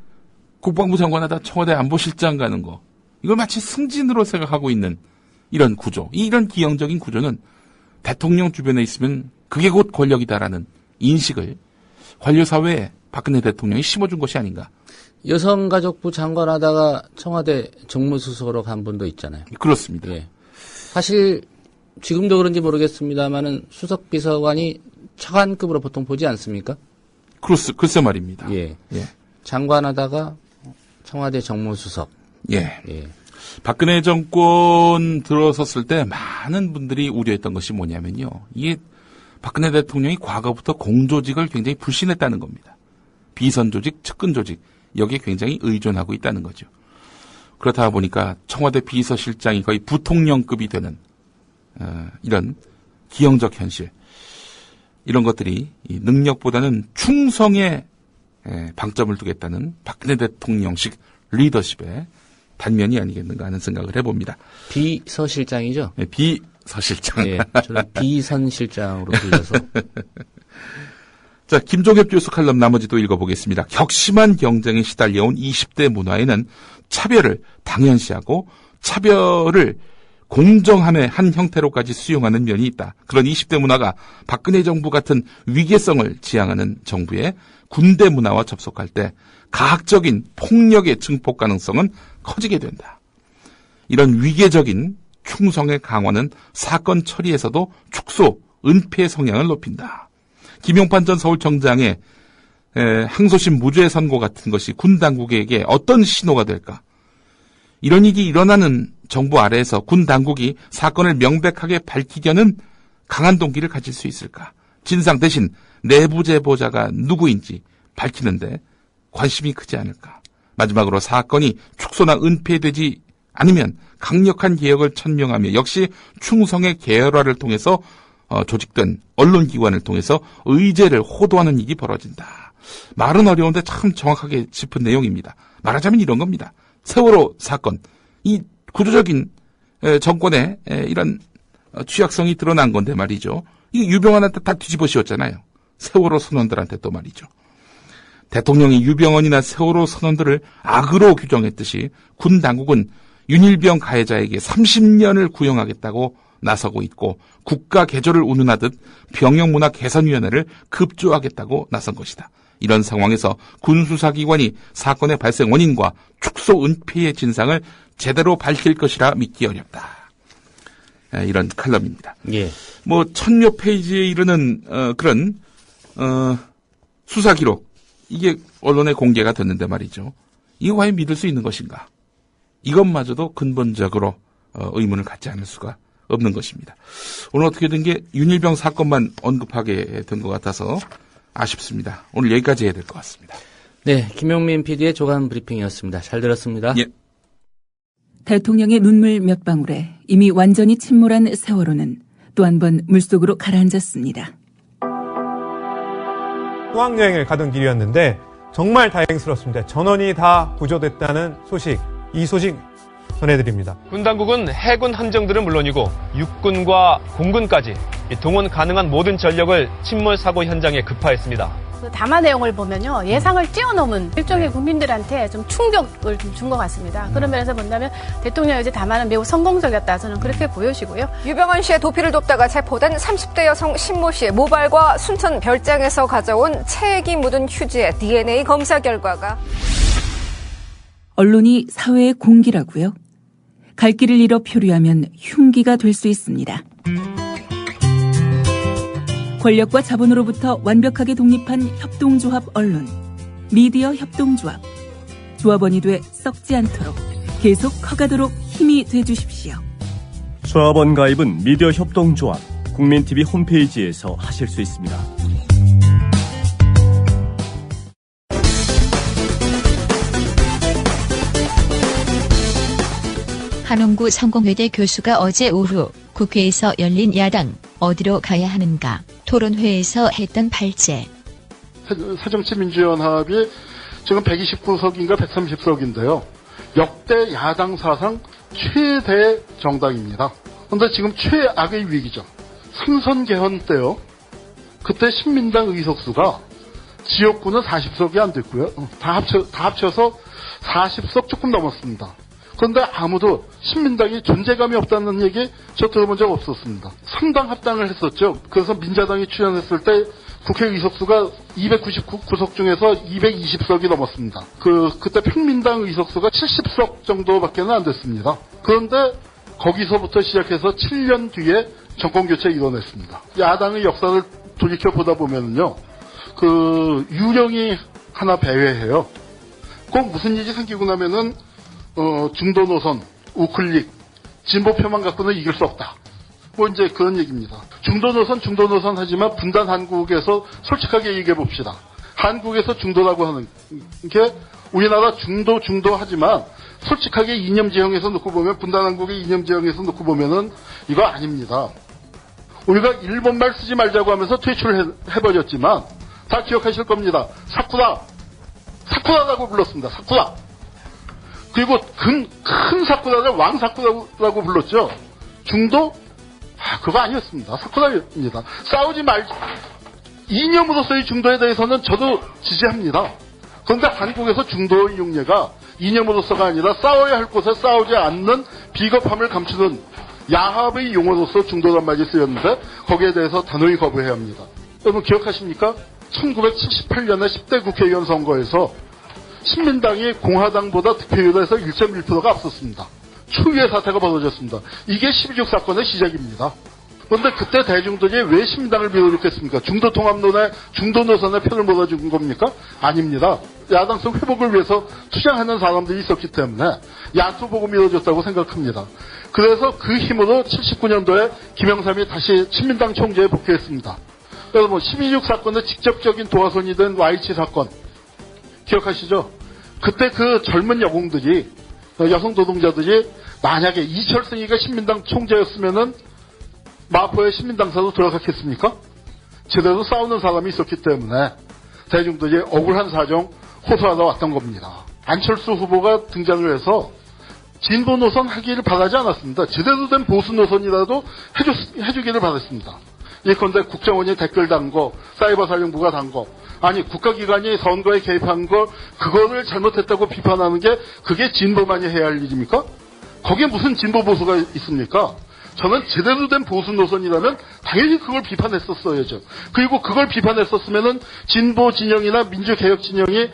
국방부 장관 하다 청와대 안보실장 가는 거, 이걸 마치 승진으로 생각하고 있는 이런 구조, 이런 기형적인 구조는 대통령 주변에 있으면 그게 곧 권력이다라는 인식을 관료사회에 박근혜 대통령이 심어준 것이 아닌가. 여성가족부 장관 하다가 청와대 정무수석으로 간 분도 있잖아요. 그렇습니다. 예. 사실 지금도 그런지 모르겠습니다만은 수석비서관이 차관급으로 보통 보지 않습니까? 글쎄 말입니다. 예. 예. 장관 하다가 청와대 정무수석. 예. 예. 박근혜 정권 들어섰을 때 많은 분들이 우려했던 것이 뭐냐면요. 이게 박근혜 대통령이 과거부터 공조직을 굉장히 불신했다는 겁니다. 비선조직, 측근조직, 여기에 굉장히 의존하고 있다는 거죠. 그렇다 보니까 청와대 비서실장이 거의 부통령급이 되는 이런 기형적 현실, 이런 것들이 이 능력보다는 충성에 방점을 두겠다는 박근혜 대통령식 리더십의 단면이 아니겠는가 하는 생각을 해봅니다. 비서실장이죠? 네, 비서실장. 예, 저는 비선실장으로 불려서. 자, 김종엽 교수 칼럼 나머지도 읽어보겠습니다. 격심한 경쟁에 시달려온 20대 문화에는 차별을 당연시하고 차별을 공정함의 한 형태로까지 수용하는 면이 있다. 그런 20대 문화가 박근혜 정부 같은 위계성을 지향하는 정부의 군대 문화와 접속할 때 가학적인 폭력의 증폭 가능성은 커지게 된다. 이런 위계적인 충성의 강화는 사건 처리에서도 축소, 은폐 성향을 높인다. 김용판 전 서울청장의 항소심 무죄 선고 같은 것이 군 당국에게 어떤 신호가 될까? 이런 일이 일어나는 정부 아래에서 군 당국이 사건을 명백하게 밝히려는 강한 동기를 가질 수 있을까? 진상 대신 내부 제보자가 누구인지 밝히는데 관심이 크지 않을까? 마지막으로 사건이 축소나 은폐되지 않으면 강력한 개혁을 천명하며 역시 충성의 계열화를 통해서 조직된 언론기관을 통해서 의제를 호도하는 일이 벌어진다. 말은 어려운데 참 정확하게 짚은 내용입니다. 말하자면 이런 겁니다. 세월호 사건, 이 구조적인 정권의 이런 취약성이 드러난 건데 말이죠. 이 유병헌한테 다 뒤집어 씌웠잖아요. 세월호 선원들한테 또 말이죠. 대통령이 유병헌이나 세월호 선원들을 악으로 규정했듯이 군 당국은 윤일병 가해자에게 30년을 구형하겠다고 나서고 있고 국가 개조를 운운하듯 병영문화 개선위원회를 급조하겠다고 나선 것이다. 이런 상황에서 군수사기관이 사건의 발생 원인과 축소 은폐의 진상을 제대로 밝힐 것이라 믿기 어렵다. 이런 칼럼입니다. 예. 뭐 1000여 페이지에 이르는 그런 수사 기록, 이게 언론에 공개가 됐는데 말이죠. 이거 과연 믿을 수 있는 것인가? 이것마저도 근본적으로 의문을 갖지 않을 수가 없는 것입니다. 오늘 어떻게 된 게 윤일병 사건만 언급하게 된 것 같아서 아쉽습니다. 오늘 여기까지 해야 될 것 같습니다. 네, 김용민 PD의 조간 브리핑이었습니다. 잘 들었습니다. 예. 대통령의 눈물 몇 방울에 이미 완전히 침몰한 세월호는 또 한 번 물속으로 가라앉았습니다. 수학여행을 가던 길이었는데 정말 다행스럽습니다. 전원이 다 구조됐다는 소식, 이 소식 전해드립니다. 군 당국은 해군 함정들은 물론이고 육군과 공군까지 동원 가능한 모든 전력을 침몰 사고 현장에 급파했습니다. 그 담화 내용을 보면요, 예상을 뛰어넘은 일종의 국민들한테 좀 충격을 좀 준 것 같습니다. 그런 면에서 본다면 대통령의 이제 담화는 매우 성공적이었다, 저는 그렇게 보여지고요. 유병헌 씨의 도피를 돕다가 체포된 30대 여성 신모 씨의 모발과 순천 별장에서 가져온 체액이 묻은 휴지의 DNA 검사 결과가 언론이 사회의 공기라고요? 갈 길을 잃어 표류하면 흉기가 될 수 있습니다. 권력과 자본으로부터 완벽하게 독립한 협동조합 언론. 미디어 협동조합. 조합원이 돼 썩지 않도록 계속 커가도록 힘이 돼주십시오. 조합원 가입은 미디어 협동조합 국민TV 홈페이지에서 하실 수 있습니다. 한홍구 성공회대 교수가 어제 오후 국회에서 열린 야당 어디로 가야 하는가 토론회에서 했던 발제. 새정치민주연합이 지금 129석인가 130석인데요. 역대 야당 사상 최대 정당입니다. 그런데 지금 최악의 위기죠. 삼선 개헌 때요. 그때 신민당 의석수가 지역구는 40석이 안 됐고요. 다 합쳐서 40석 조금 넘었습니다. 그런데 아무도 신민당이 존재감이 없다는 얘기 저 들어본 적 없었습니다. 3당 합당을 했었죠. 그래서 민자당이 출연했을 때 국회 의석수가 299석 중에서 220석이 넘었습니다. 그때 평민당 의석수가 70석 정도밖에는 안 됐습니다. 그런데 거기서부터 시작해서 7년 뒤에 정권교체 이뤄냈습니다. 야당의 역사를 돌이켜보다 보면요. 유령이 하나 배회해요. 꼭 무슨 일이 생기고 나면은 중도 노선, 우클릭, 진보표만 갖고는 이길 수 없다. 뭐 이제 그런 얘기입니다. 중도 노선 하지만 분단 한국에서 솔직하게 얘기해 봅시다. 한국에서 중도라고 하는 게 우리나라 중도 하지만 솔직하게 이념 지형에서 놓고 보면 분단 한국의 이념 지형에서 놓고 보면은 이거 아닙니다. 우리가 일본말 쓰지 말자고 하면서 퇴출을 해버렸지만 다 기억하실 겁니다. 사쿠라라고 불렀습니다. 사쿠라. 그리고 큰 사쿠라를 왕사쿠라라고 불렀죠. 중도? 그거 아니었습니다. 사쿠라입니다. 싸우지 이념으로서의 중도에 대해서는 저도 지지합니다. 그런데 한국에서 중도의 용례가 이념으로서가 아니라 싸워야 할 곳에 싸우지 않는 비겁함을 감추는 야합의 용어로서 중도란 말이 쓰였는데 거기에 대해서 단호히 거부해야 합니다. 여러분 기억하십니까? 1978년에 10대 국회의원 선거에서 신민당이 공화당보다 득표율에서 1.1%가 앞섰습니다. 추위의 사태가 벌어졌습니다. 이게 12.6 사건의 시작입니다. 그런데 그때 대중들이 왜 신민당을 밀어줬겠습니까? 중도 통합론에 중도 노선에 표를 몰아준 겁니까? 아닙니다. 야당성 회복을 위해서 투쟁하는 사람들이 있었기 때문에 야수 보고 밀어줬다고 생각합니다. 그래서 그 힘으로 79년도에 김영삼이 다시 신민당 총재에 복귀했습니다. 여러분 12.6 사건의 직접적인 도화선이 된 YH 사건 기억하시죠? 그때 그 젊은 여성 노동자들이 만약에 이철승이가 신민당 총재였으면은 마포의 신민당사로 들어갔겠습니까? 제대로 싸우는 사람이 있었기 때문에 대중들이 억울한 사정 호소하다 왔던 겁니다. 안철수 후보가 등장을 해서 진보 노선 하기를 바라지 않았습니다. 제대로 된 보수 노선이라도 해주기를 바랐습니다. 예컨대 국정원이 댓글 단 거, 사이버사령부가 단 거, 아니 국가기관이 선거에 개입한 거, 그거를 잘못했다고 비판하는 게 그게 진보만이 해야 할 일입니까? 거기에 무슨 진보 보수가 있습니까? 저는 제대로 된 보수 노선이라면 당연히 그걸 비판했었어야죠. 그리고 그걸 비판했었으면은 진보 진영이나 민주개혁 진영이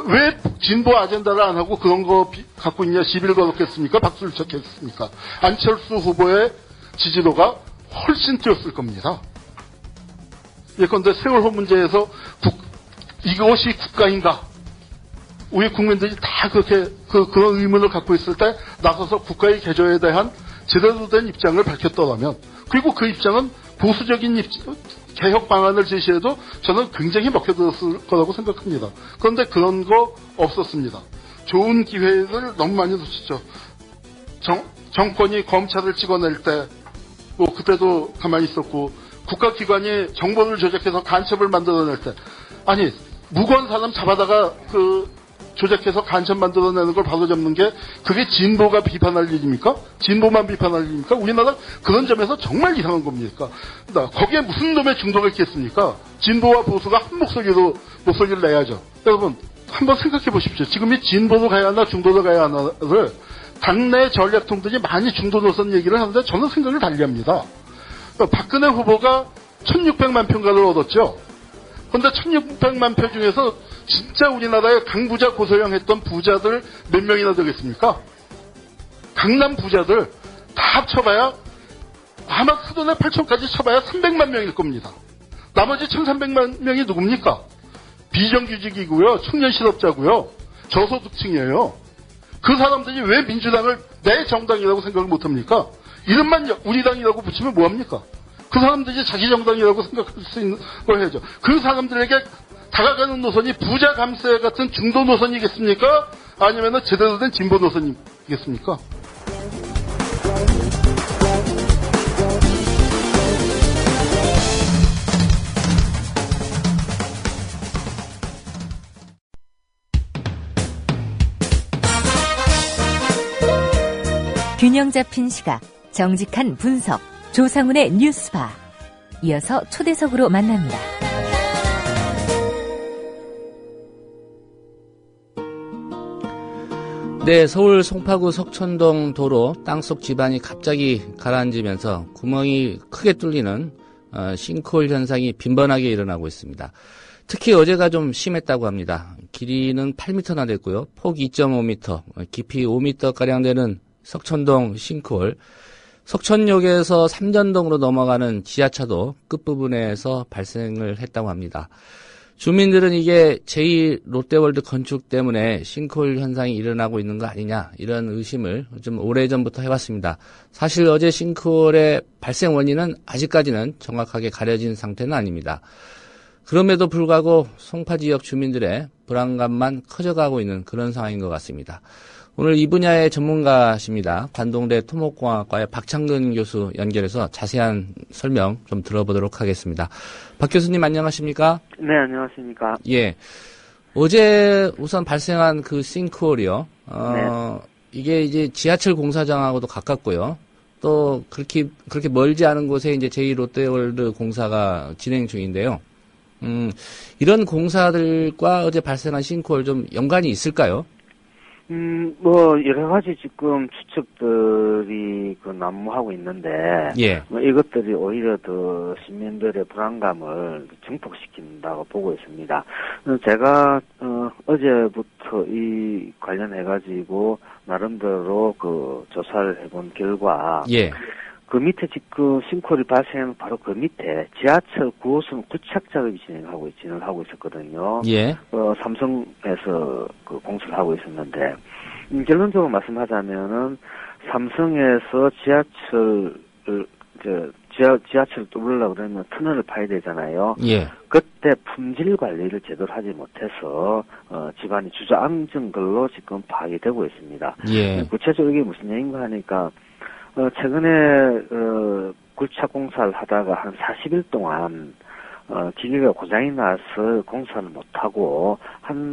왜 진보 아젠다를 안 하고 그런 거 갖고 있냐 시비를 걸었겠습니까? 박수를 쳤겠습니까? 안철수 후보의 지지도가 훨씬 뛰었을 겁니다. 예컨대 세월호 문제에서 이것이 국가인가? 우리 국민들이 다 그렇게 그런 의문을 갖고 있을 때 나서서 국가의 개조에 대한 제대로 된 입장을 밝혔더라면, 그리고 그 입장은 보수적인 개혁 방안을 제시해도 저는 굉장히 먹혀들었을 거라고 생각합니다. 그런데 그런 거 없었습니다. 좋은 기회를 너무 많이 놓쳤죠. 정권이 검찰을 찍어낼 때 뭐 그때도 가만히 있었고, 국가기관이 정보를 조작해서 간첩을 만들어낼 때, 아니 무고한 사람 잡아다가 조작해서 간첩 만들어내는 걸 바로잡는 게 그게 진보가 비판할 일입니까? 진보만 비판할 일입니까? 우리나라 그런 점에서 정말 이상한 겁니까? 거기에 무슨 놈의 중도가 있겠습니까? 진보와 보수가 한 목소리를 내야죠. 여러분 한번 생각해 보십시오. 지금이 진보로 가야 하나 중도로 가야 하나를 당내 전략통들이 많이 중도 노선 얘기를 하는데 저는 생각을 달리합니다. 박근혜 후보가 1600만 표인가를 얻었죠. 그런데 1600만 표 중에서 진짜 우리나라의 강부자 고소영 했던 부자들 몇 명이나 되겠습니까? 강남 부자들 다 합쳐봐야 아마 사돈의 8천까지 쳐봐야 300만 명일 겁니다. 나머지 1300만 명이 누굽니까? 비정규직이고요. 청년 실업자고요. 저소득층이에요. 그 사람들이 왜 민주당을 내 정당이라고 생각을 못합니까? 이름만 우리 당이라고 붙이면 뭐합니까? 그 사람들이 자기 정당이라고 생각할 수 있는 걸 해야죠. 그 사람들에게 다가가는 노선이 부자 감세 같은 중도 노선이겠습니까? 아니면 제대로 된 진보 노선이겠습니까? 균형 잡힌 시각, 정직한 분석, 조상훈의 뉴스바. 이어서 초대석으로 만납니다. 네, 서울 송파구 석천동 도로 땅속 지반이 갑자기 가라앉으면서 구멍이 크게 뚫리는 싱크홀 현상이 빈번하게 일어나고 있습니다. 특히 어제가 좀 심했다고 합니다. 길이는 8m나 됐고요. 폭 2.5m, 깊이 5m가량 되는 석천동 싱크홀. 석천역에서 삼전동으로 넘어가는 지하차도 끝부분에서 발생을 했다고 합니다. 주민들은 이게 제2 롯데월드 건축 때문에 싱크홀 현상이 일어나고 있는 거 아니냐, 이런 의심을 좀 오래전부터 해왔습니다. 사실 어제 싱크홀의 발생 원인은 아직까지는 정확하게 가려진 상태는 아닙니다. 그럼에도 불구하고 송파 지역 주민들의 불안감만 커져가고 있는 그런 상황인 것 같습니다. 오늘 이 분야의 전문가십니다. 관동대 토목공학과의 박창근 교수 연결해서 자세한 설명 좀 들어보도록 하겠습니다. 박 교수님 안녕하십니까? 네, 안녕하십니까? 예. 어제 우선 발생한 그 싱크홀이요. 네. 이게 이제 지하철 공사장하고도 가깝고요. 또 그렇게 멀지 않은 곳에 이제 제2 롯데월드 공사가 진행 중인데요. 이런 공사들과 어제 발생한 싱크홀 좀 연관이 있을까요? 여러 가지 지금 추측들이 난무하고 있는데, 예. 이것들이 오히려 더 시민들의 불안감을 증폭시킨다고 보고 있습니다. 제가, 어제부터 이 관련해가지고, 나름대로 조사를 해본 결과, 예. 그 밑에 지금 싱크홀이 발생한 바로 그 밑에 지하철 9호선 구착 작업이 진행하고 있었거든요. 예. 삼성에서 공사를 하고 있었는데, 결론적으로 말씀하자면은, 삼성에서 지하철을 뚫으려고 그러면 터널을 파야 되잖아요. 예. 그때 품질 관리를 제대로 하지 못해서, 집안이 주저앉은 걸로 지금 파악이 되고 있습니다. 예. 구체적으로 이게 무슨 얘기인가 하니까, 최근에, 굴착 공사를 하다가 한 40일 동안, 기계가 고장이 나서 공사를 못하고,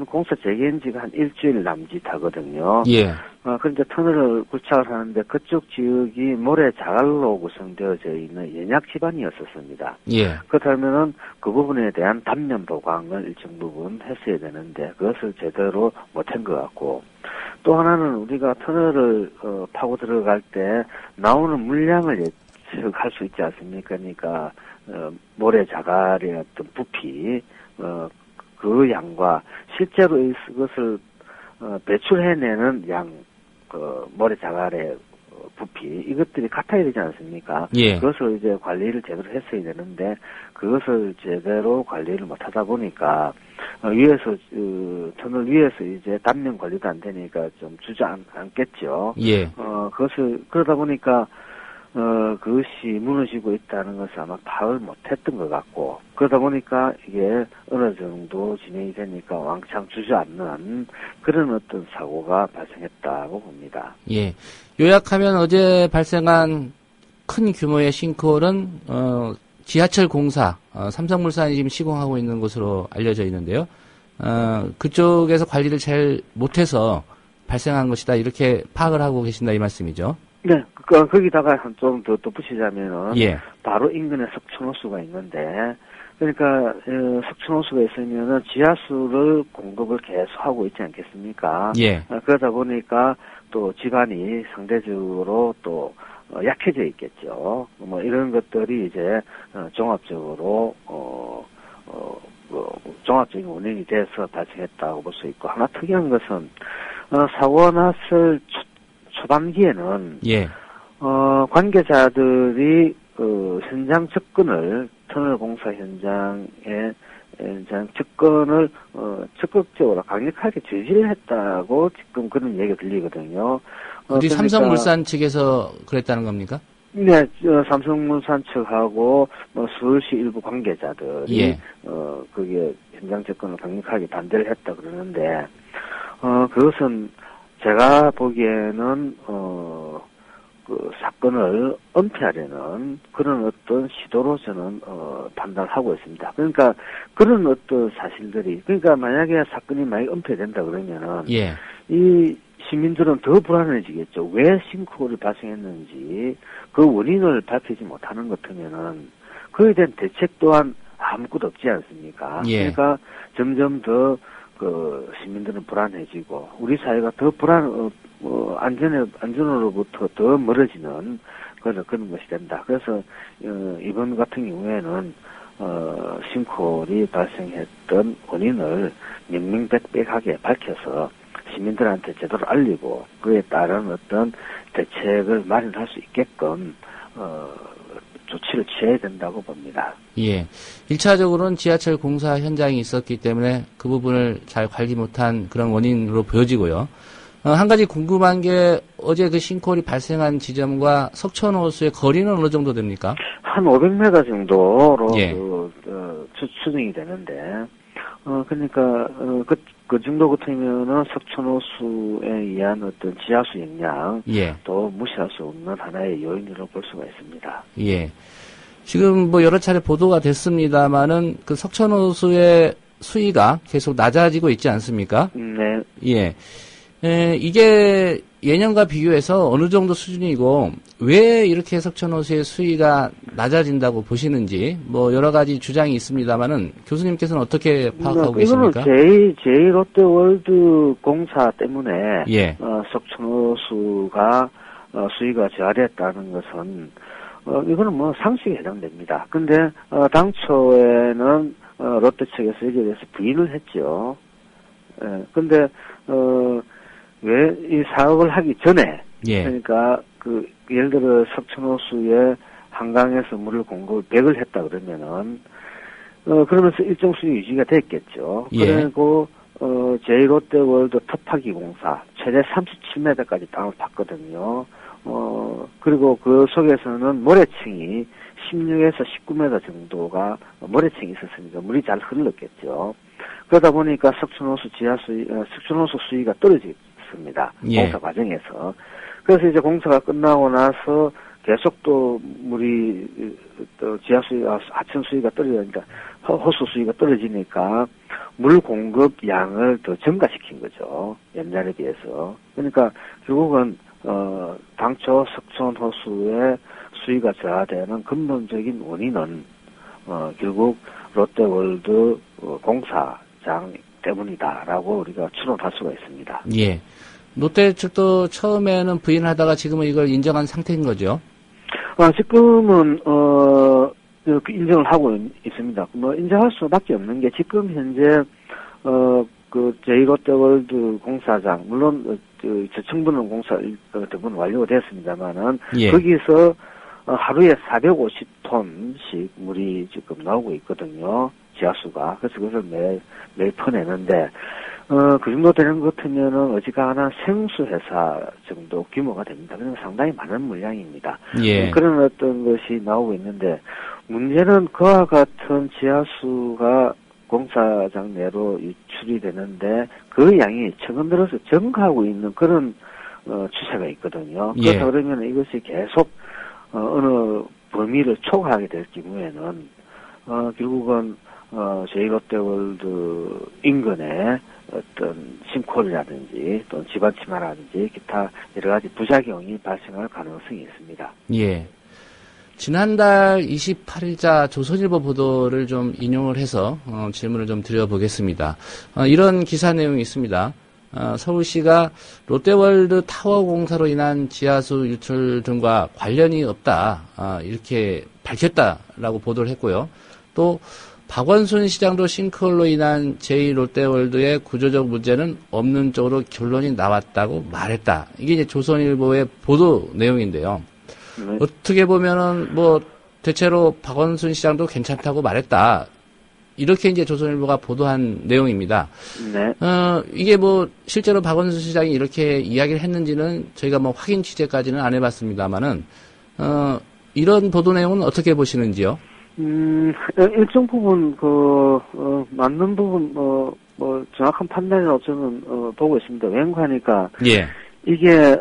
공사 재개한 지가 한 일주일 남짓 하거든요. 예. 그런데 터널을 굴착을 하는데 그쪽 지역이 모래 자갈로 구성되어져 있는 연약 지반이었었습니다. 예. 그렇다면은 그 부분에 대한 단면 보강을 일정 부분 했어야 되는데, 그것을 제대로 못한 것 같고, 또 하나는 우리가 터널을 파고 들어갈 때 나오는 물량을 예측할 수 있지 않습니까? 그러니까 모래 자갈의 어떤 부피 그 양과 실제로 이것을 배출해내는 양, 모래 자갈의 부피, 이것들이 같아야 되지 않습니까? 예. 그것을 이제 관리를 제대로 했어야 되는데, 그것을 제대로 관리를 못 하다 보니까, 위에서, 터널 위에서 이제 단면 관리도 안 되니까 좀 주저앉겠죠. 예. 그러다 보니까, 그것이 무너지고 있다는 것을 아마 파악을 못했던 것 같고, 그러다 보니까 이게 어느 정도 진행이 되니까 왕창 주저앉는 그런 어떤 사고가 발생했다고 봅니다. 예. 요약하면 어제 발생한 큰 규모의 싱크홀은, 지하철 공사, 삼성물산이 지금 시공하고 있는 것으로 알려져 있는데요. 그쪽에서 관리를 잘 못해서 발생한 것이다, 이렇게 파악을 하고 계신다, 이 말씀이죠. 네, 거기다가 좀 더 덧붙이자면은, 예. 바로 인근에 석촌호수가 있는데, 그러니까, 석촌호수가 있으면은 지하수를 공급을 계속 하고 있지 않겠습니까? 예. 그러다 보니까 또 집안이 상대적으로 또, 약해져 있겠죠. 이런 것들이 이제, 종합적으로, 종합적인 원인이 돼서 발생했다고 볼 수 있고, 하나 특이한 것은, 사고가 났을 초반기에는, 예. 관계자들이, 현장 접근을, 터널 공사 현장에 대한 접근을 적극적으로 강력하게 제지를 했다고 지금 그런 얘기가 들리거든요. 우리 그러니까, 삼성물산 측에서 그랬다는 겁니까? 네, 삼성물산 측하고 서울시 일부 관계자들이 예. 그게 현장 접근을 강력하게 반대를 했다 그러는데 그것은 제가 보기에는 그 사건을 은폐하려는 그런 어떤 시도로 저는 판단을 하고 있습니다. 그러니까 그런 어떤 사실들이 그러니까 만약에 사건이 많이 은폐된다 그러면은 예. 이 시민들은 더 불안해지겠죠. 왜 싱크홀이 발생했는지 그 원인을 밝히지 못하는 것 같으면은 그에 대한 대책 또한 아무것도 없지 않습니까? 예. 그러니까 점점 더 그 시민들은 불안해지고 우리 사회가 더 안전으로부터 더 멀어지는 그런 것이 된다. 그래서 이번 같은 경우에는 싱크홀이 발생했던 원인을 명명백백하게 밝혀서 시민들한테 제대로 알리고 그에 따른 어떤 대책을 마련할 수 있게끔 조치를 취해야 된다고 봅니다. 예. 1차적으로는 지하철 공사 현장이 있었기 때문에 그 부분을 잘 관리 못한 그런 원인으로 보여지고요. 한 가지 궁금한 게 어제 그 싱크홀이 발생한 지점과 석천호수의 거리는 어느 정도 됩니까? 한 500m 정도로 예. 추정이 되는데 그러니까 그 정도 같으면은 석천호수에 의한 어떤 지하수 영향 예. 또 무시할 수 없는 하나의 요인으로 볼 수가 있습니다. 예. 지금 뭐 여러 차례 보도가 됐습니다만은 그 석천호수의 수위가 계속 낮아지고 있지 않습니까? 네. 예. 이게 예년과 비교해서 어느 정도 수준이고 왜 이렇게 석천호수의 수위가 낮아진다고 보시는지 뭐 여러 가지 주장이 있습니다만은 교수님께서는 어떻게 파악하고 계십니까? 이거는 제 롯데월드 공사 때문에 예. 석천호수가 수위가 저하됐다는 것은 이거는 뭐 상식에 해당됩니다. 근데 당초에는 롯데 측에서 여기에 대해서 부인을 했죠. 근데 왜 이 사업을 하기 전에 예. 그러니까 예를 들어 석천호수에 한강에서 물을 공급을 100을 했다 그러면은 그러면서 일정 수위 유지가 됐겠죠. 예. 그리고 제1롯데월드 터파기 공사 최대 37m까지 땅을 팠거든요. 그리고 그 속에서는 모래층이 16에서 19m 정도가 모래층이 있었으니까 물이 잘 흘렀겠죠. 그러다 보니까 석천호수 석천호수 수위가 떨어졌습니다. 예. 공사 과정에서. 그래서 이제 공사가 끝나고 나서 계속 또 물이 또 하천 수위가 떨어지니까 호수 수위가 떨어지니까 물 공급 양을 더 증가시킨 거죠. 옛날에 비해서. 그러니까 결국은 당초 석천호수의 수위가 저하되는 근본적인 원인은 결국 롯데월드 공사장 때문이다라고 우리가 추론할 수가 있습니다. 예. 롯데 측도 처음에는 부인하다가 지금은 이걸 인정한 상태인 거죠? 지금은 인정을 하고 있습니다. 뭐 인정할 수밖에 없는 게 지금 현재 그 제1롯데월드 공사장 물론 저층분은 공사 대부분 완료가 됐습니다만은 예. 거기서 하루에 450톤씩 물이 지금 나오고 있거든요. 지하수가. 그래서 그것을 매일 퍼내는데 그 정도 되는 것 같으면은 어지간한 생수 회사 정도 규모가 됩니다. 그래서 상당히 많은 물량입니다. 예. 그런 어떤 것이 나오고 있는데 문제는 그와 같은 지하수가 공사장 내로 유출이 되는데 그 양이 최근 들어서 증가하고 있는 그런 추세가 있거든요. 예. 그래서 그러면 이것이 계속 어느 범위를 초과하게 될 경우에는 결국은 제1롯데월드 인근에 어떤 싱크홀이라든지 또는 지반 침하라든지 기타 여러 가지 부작용이 발생할 가능성이 있습니다. 예. 지난달 28일자 조선일보 보도를 좀 인용을 해서 질문을 좀 드려보겠습니다. 이런 기사 내용이 있습니다. 서울시가 롯데월드 타워 공사로 인한 지하수 유출 등과 관련이 없다 이렇게 밝혔다라고 보도를 했고요. 또 박원순 시장도 싱크홀로 인한 제2롯데월드의 구조적 문제는 없는 쪽으로 결론이 나왔다고 말했다. 이게 이제 조선일보의 보도 내용인데요. 어떻게 보면은 뭐 대체로 박원순 시장도 괜찮다고 말했다. 이렇게 이제 조선일보가 보도한 내용입니다. 네. 이게 뭐 실제로 박원순 시장이 이렇게 이야기를 했는지는 저희가 뭐 확인 취재까지는 안 해봤습니다만은 이런 보도 내용은 어떻게 보시는지요? 일정 부분 맞는 부분 뭐 정확한 판단이라고 저는 보고 있습니다. 왠가하니까 예. 이게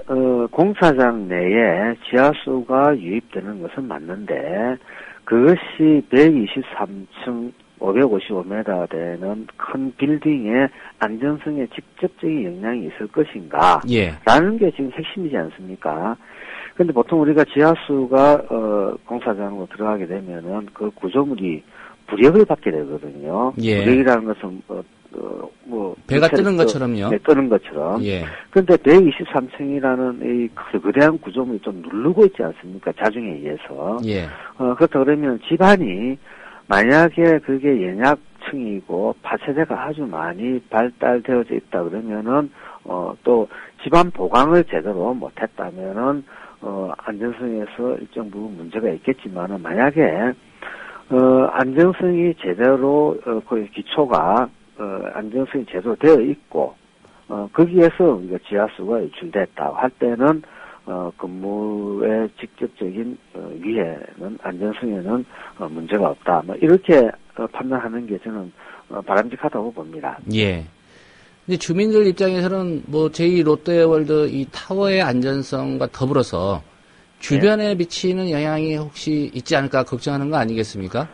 공사장 내에 지하수가 유입되는 것은 맞는데 그것이 123층 555m 되는 큰 빌딩의 안전성에 직접적인 영향이 있을 것인가? 예. 라는 게 지금 핵심이지 않습니까? 근데 보통 우리가 지하수가 공사장으로 들어가게 되면은 그 구조물이 부력을 받게 되거든요. 예. 부력이라는 것은 배가 뜨는 것처럼요. 네, 뜨는 것처럼. 예. 근데 123층이라는 이 거대한 구조물이 좀 누르고 있지 않습니까? 자중에 의해서. 예. 그렇다 그러면 집안이 만약에 그게 연약층이고 파쇄대가 아주 많이 발달되어져 있다 그러면은 또 집안 보강을 제대로 못했다면은 안전성에서 일정 부분 문제가 있겠지만은 만약에 안정성이 제대로 그 기초가 안정성이 제대로 되어 있고 거기에서 우리가 지하수가 유출됐다 할 때는 근무의 직접적인 위해는 안전성에는 문제가 없다. 뭐 이렇게 판단하는 게 저는 바람직하다고 봅니다. 예. 근데 주민들 입장에서는 뭐 제2 롯데월드 이 타워의 안전성과 더불어서 주변에 미치는 영향이 혹시 있지 않을까 걱정하는 거 아니겠습니까?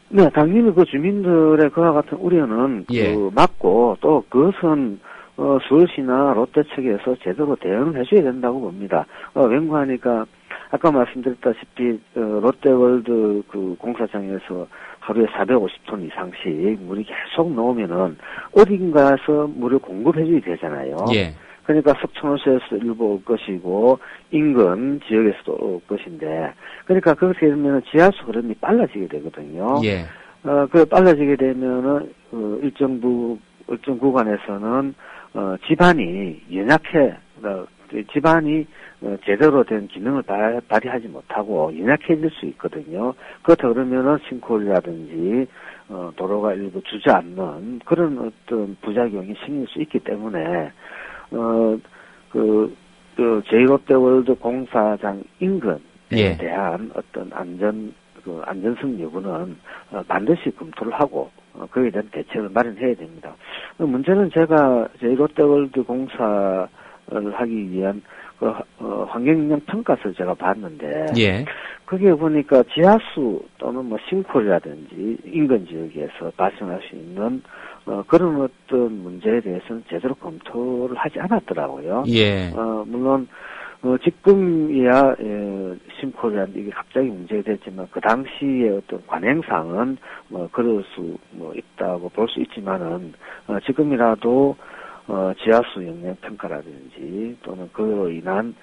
네, 당연히 그 주민들의 그와 같은 우려는 예. 맞고 또 그것은 서울시나 롯데 측에서 제대로 대응을 해줘야 된다고 봅니다. 왠가하니까 아까 말씀드렸다시피 롯데월드 그 공사장에서 하루에 450톤 이상씩 물이 계속 나오면은 어딘가에서 물을 공급해줘야 되잖아요. 예. 그러니까 석촌호수에서 일부 올 것이고 인근 지역에서도 올 것인데 그러니까 그렇게 되면 지하수 흐름이 빨라지게 되거든요. 예. 그 빨라지게 되면은 일정 구간에서는 집안이 연약해 집안이 제대로 된 기능을 발휘하지 못하고 연약해질 수 있거든요. 그렇다 그러면은 싱크홀이라든지 도로가 일부 주저앉는 그런 어떤 부작용이 생길 수 있기 때문에 제1롯데월드 공사장 인근에 예. 대한 어떤 안전성 여부는 반드시 검토를 하고 거기에 대한 대책을 마련해야 됩니다. 문제는 제가 제1롯데월드 공사를 하기 위한 환경영향 평가서를 제가 봤는데 예. 거기에 보니까 지하수 또는 뭐 싱크홀이라든지 인근 지역에서 발생할 수 있는 그런 어떤 문제에 대해서는 제대로 검토를 하지 않았더라고요. 예. 물론 지금이야 싱크홀이라는 이게 갑자기 문제가 됐지만 그 당시의 어떤 관행상은 그럴 수 있다고 볼 수 있지만은 지금이라도 지하수 영향 평가라든지 또는 그로 인한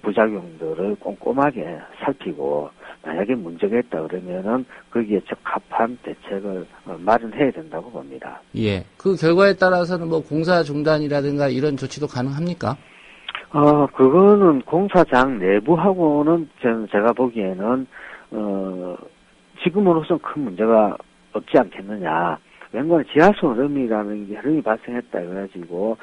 부작용들을 꼼꼼하게 살피고 만약에 문제가 있다 그러면은 거기에 적합한 대책을 마련해야 된다고 봅니다. 예. 그 결과에 따라서는 뭐 공사 중단이라든가 이런 조치도 가능합니까? 그거는 공사장 내부하고는 제가 보기에는 지금으로서는 큰 문제가 없지 않겠느냐. 왠가 지하수 흐름이라는 게 흐름이 발생했다 해가지고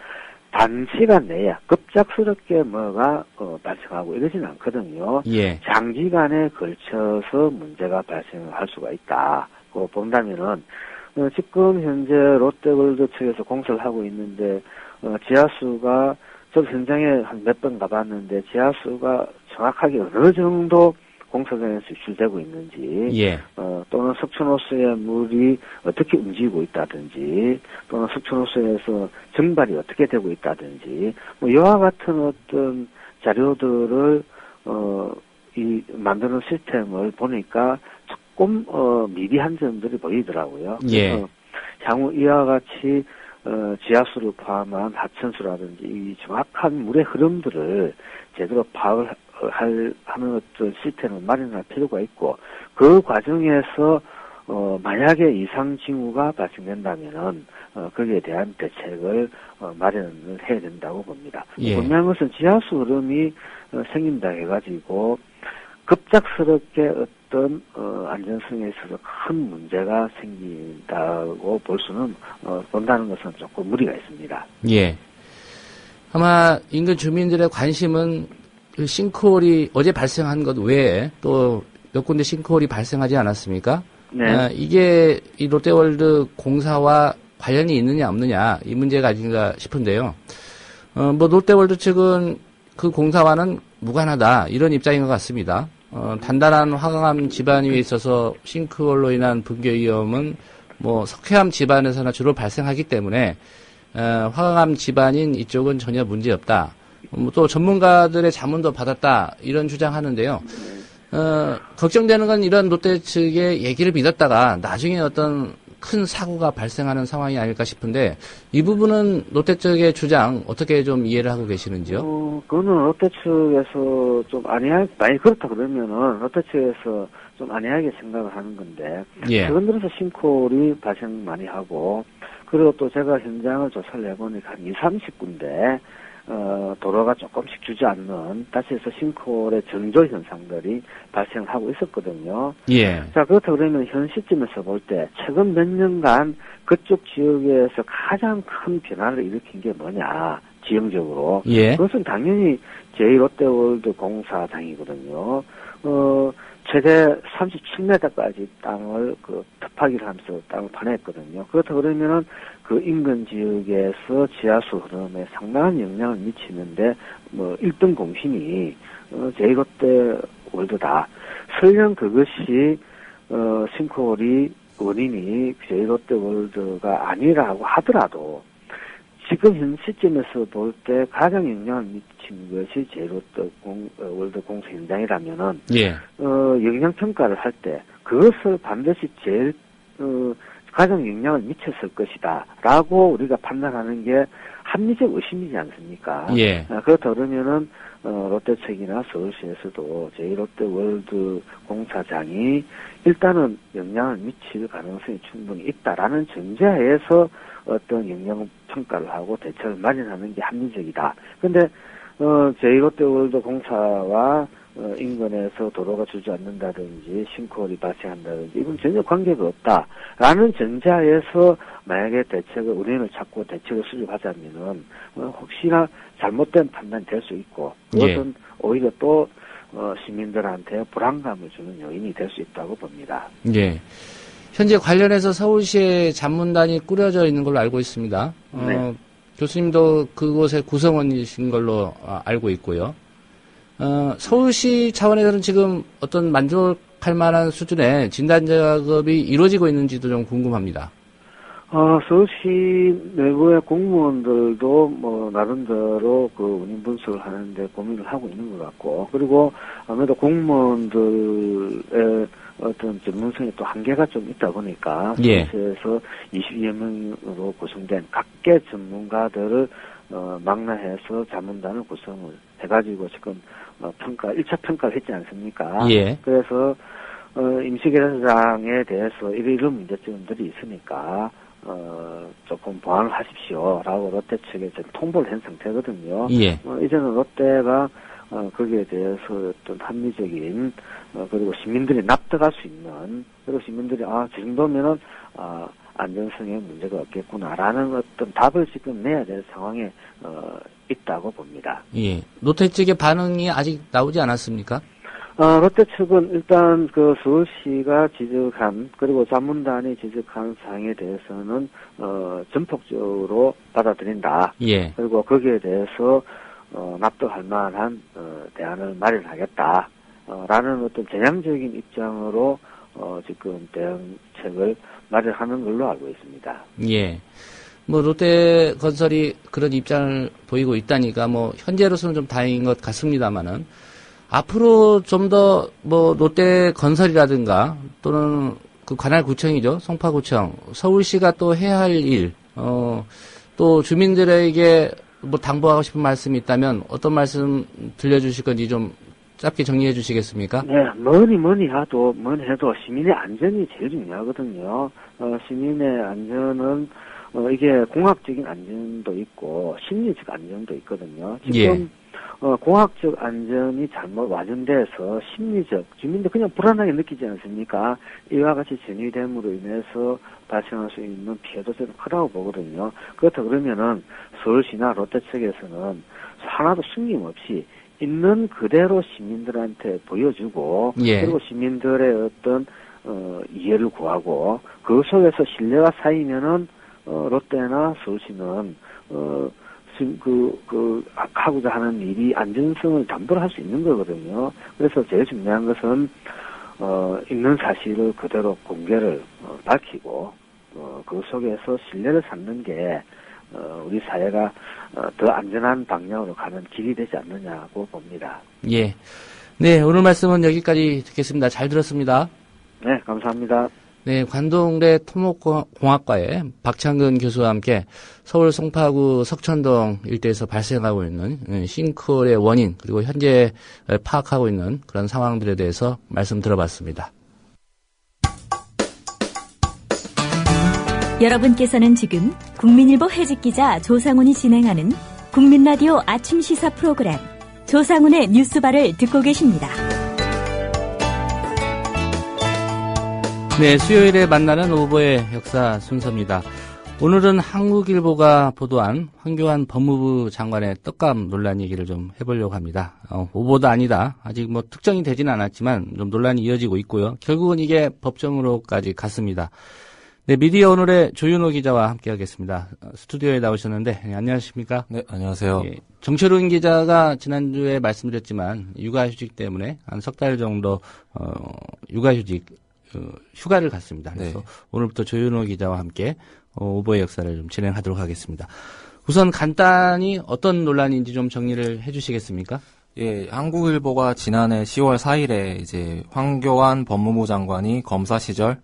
단시간 내에 급작스럽게 뭐가 발생하고 이러지는 않거든요. 예. 장기간에 걸쳐서 문제가 발생할 수가 있다. 그 본다면은 지금 현재 롯데월드 측에서 공사를 하고 있는데 지하수가 저도 현장에 한 몇 번 가봤는데 지하수가 정확하게 어느 정도 공사장에서 유출되고 있는지, 예. 또는 석촌호수의 물이 어떻게 움직이고 있다든지, 또는 석촌호수에서 증발이 어떻게 되고 있다든지, 뭐 이와 같은 어떤 자료들을 만드는 시스템을 보니까 조금 미비한 점들이 보이더라고요. 예. 그래서 향후 이와 같이 지하수를 포함한 하천수라든지 이 정확한 물의 흐름들을 제대로 파악을 하는 어떤 시스템을 마련할 필요가 있고 그 과정에서 만약에 이상 징후가 발생된다면은 거기에 대한 대책을 마련을 해야 된다고 봅니다. 예. 분명한 것은 지하수 흐름이 생긴다 해가지고 급작스럽게 어떤 안전성에 있어서 큰 문제가 생긴다고 볼 수는 본다는 것은 조금 무리가 있습니다. 예. 아마 인근 주민들의 관심은 그 싱크홀이 어제 발생한 것 외에 또 몇 군데 싱크홀이 발생하지 않았습니까? 네. 이게 이 롯데월드 공사와 관련이 있느냐 없느냐 이 문제가 아닌가 싶은데요. 뭐 롯데월드 측은 그 공사와는 무관하다 이런 입장인 것 같습니다. 단단한 화강암 집안 위에 있어서 싱크홀로 인한 붕괴 위험은 뭐 석회암 집안에서나 주로 발생하기 때문에 화강암 집안인 이쪽은 전혀 문제 없다. 또 전문가들의 자문도 받았다 이런 주장하는데요. 걱정되는 건 이런 롯데 측의 얘기를 믿었다가 나중에 어떤 큰 사고가 발생하는 상황이 아닐까 싶은데 이 부분은 롯데 측의 주장 어떻게 좀 이해를 하고 계시는지요? 그거는 롯데 측에서 좀 안이하게, 만약 그렇다 그러면은 롯데 측에서 좀 안이하게 생각을 하는 건데 예. 최근 들어서 싱크홀이 발생 많이 하고 그리고 또 제가 현장을 조사를 해보니까 한 20-30군데 도로가 조금씩 주저앉는, 다시 해서 싱크홀의 정조 현상들이 발생하고 있었거든요. 예. 자, 그렇다 그러면 현 시점에서 볼 때, 최근 몇 년간 그쪽 지역에서 가장 큰 변화를 일으킨 게 뭐냐, 지형적으로. 예. 그것은 당연히 제2롯데월드 공사장이거든요. 최대 37m까지 땅을 터파기를 하면서 땅을 파냈거든요. 그렇다 그러면은 그 인근 지역에서 지하수 흐름에 상당한 영향을 미치는데, 1등 공신이, 제2롯데월드다. 설령 그것이, 싱크홀이 원인이 제2롯데월드가 아니라고 하더라도, 지금 현 시점에서 볼 때 가장 영향을 미친 것이 제2롯데월드 공사 현장이라면은, 예. 영향평가를 할 때, 그것을 반드시 제일, 가장 영향을 미쳤을 것이다. 라고 우리가 판단하는 게 합리적 의심이지 않습니까? 예. 그렇다 그러면은, 롯데 측이나 서울시에서도 제2롯데월드 공사장이 일단은 영향을 미칠 가능성이 충분히 있다라는 전제하에서 어떤 영향 평가를 하고 대책을 마련하는 게 합리적이다. 근데, 제2롯데월드 공사와 인근에서 도로가 주저앉는다든지 싱크홀이 발생한다든지 이건 전혀 관계가 없다라는 전제하에서 만약에 대책을 원인을 찾고 대책을 수립하자면은 혹시나 잘못된 판단이 될 수 있고 그것은 예. 오히려 또 시민들한테 불안감을 주는 요인이 될 수 있다고 봅니다. 예. 현재 관련해서 서울시에 자문단이 꾸려져 있는 걸로 알고 있습니다. 네. 교수님도 그곳의 구성원이신 걸로 알고 있고요. 서울시 차원에서는 지금 어떤 만족할 만한 수준의 진단 작업이 이루어지고 있는지도 좀 궁금합니다. 서울시 내부의 공무원들도 나름대로 그 원인 분석을 하는데 고민을 하고 있는 것 같고, 그리고 아무래도 공무원들의 어떤 전문성이 또 한계가 좀 있다 보니까, 예. 서울시에서 22여 명으로 구성된 각계 전문가들을 망라해서 자문단을 구성을 해가지고 지금 1차 평가를 했지 않습니까? 예. 그래서 임시개발장에 대해서 이런 문제점들이 있으니까 조금 보완을 하십시오라고 롯데 측에 지금 통보를 한 상태거든요. 예. 이제는 롯데가 거기에 대해서 어떤 합리적인 그리고 시민들이 납득할 수 있는, 그리고 시민들이 저 정도면은 안전성에 문제가 없겠구나라는 어떤 답을 지금 내야 될 상황에 있다고 봅니다. 예. 롯데 측의 반응이 아직 나오지 않았습니까? 롯데 측은 일단 그 서울시가 지적한, 그리고 자문단이 지적한 사항에 대해서는 전폭적으로 받아들인다. 예. 그리고 거기에 대해서 납득할 만한 대안을 마련하겠다. 라는 어떤 전향적인 입장으로 지금 대응책을 마련하는 걸로 알고 있습니다. 예. 롯데건설이 그런 입장을 보이고 있다니까 현재로서는 좀 다행인 것 같습니다만은 앞으로 좀 더 롯데건설이라든가 또는 그 관할구청이죠. 송파구청, 서울시가 또 해야 할 일, 또 주민들에게 당부하고 싶은 말씀이 있다면 어떤 말씀 들려주실 건지 좀 짧게 정리해 주시겠습니까? 네, 뭐니 해도 시민의 안전이 제일 중요하거든요. 시민의 안전은 이게 공학적인 안전도 있고 심리적 안전도 있거든요. 지금 공학적 안전이 잘못 와전돼서 심리적, 주민들 그냥 불안하게 느끼지 않습니까? 이와 같이 전이됨으로 인해서 발생할 수 있는 피해도 좀 크다고 보거든요. 그렇다 그러면은 서울시나 롯데 측에서는 하나도 숨김없이 있는 그대로 시민들한테 보여주고, 예. 그리고 시민들의 어떤 이해를 구하고, 그 속에서 신뢰가 쌓이면은 롯데나 서울시는 하고자 하는 일이 안전성을 담보를 할 수 있는 거거든요. 그래서 제일 중요한 것은 있는 사실을 그대로 공개를 밝히고, 그 속에서 신뢰를 쌓는 게 우리 사회가 더 안전한 방향으로 가는 길이 되지 않느냐고 봅니다. 예. 네, 오늘 말씀은 여기까지 듣겠습니다. 잘 들었습니다. 네, 감사합니다. 네, 관동대 토목공학과의 박창근 교수와 함께 서울 송파구 석천동 일대에서 발생하고 있는 싱크홀의 원인, 그리고 현재 파악하고 있는 그런 상황들에 대해서 말씀 들어봤습니다. 여러분께서는 지금 국민일보 해직기자 조상훈이 진행하는 국민라디오 아침 시사 프로그램 조상훈의 뉴스바를 듣고 계십니다. 네, 수요일에 만나는 오보의 역사 순서입니다. 오늘은 한국일보가 보도한 황교안 법무부 장관의 떡값 논란 얘기를 좀 해보려고 합니다. 오보도 아니다. 아직 뭐 특정이 되지는 않았지만 좀 논란이 이어지고 있고요. 결국은 이게 법정으로까지 갔습니다. 네, 미디어 오늘의 조윤호 기자와 함께하겠습니다. 스튜디오에 나오셨는데, 네, 안녕하십니까? 네, 안녕하세요. 예, 정철훈 기자가 지난주에 말씀드렸지만 육아휴직 때문에 한 석 달 정도 육아휴직 휴가를 갔습니다. 그래서 네. 오늘부터 조윤호 기자와 함께 오보의 역사를 좀 진행하도록 하겠습니다. 우선 간단히 어떤 논란인지 좀 정리를 해주시겠습니까? 예, 한국일보가 지난해 10월 4일에 이제 황교안 법무부 장관이 검사 시절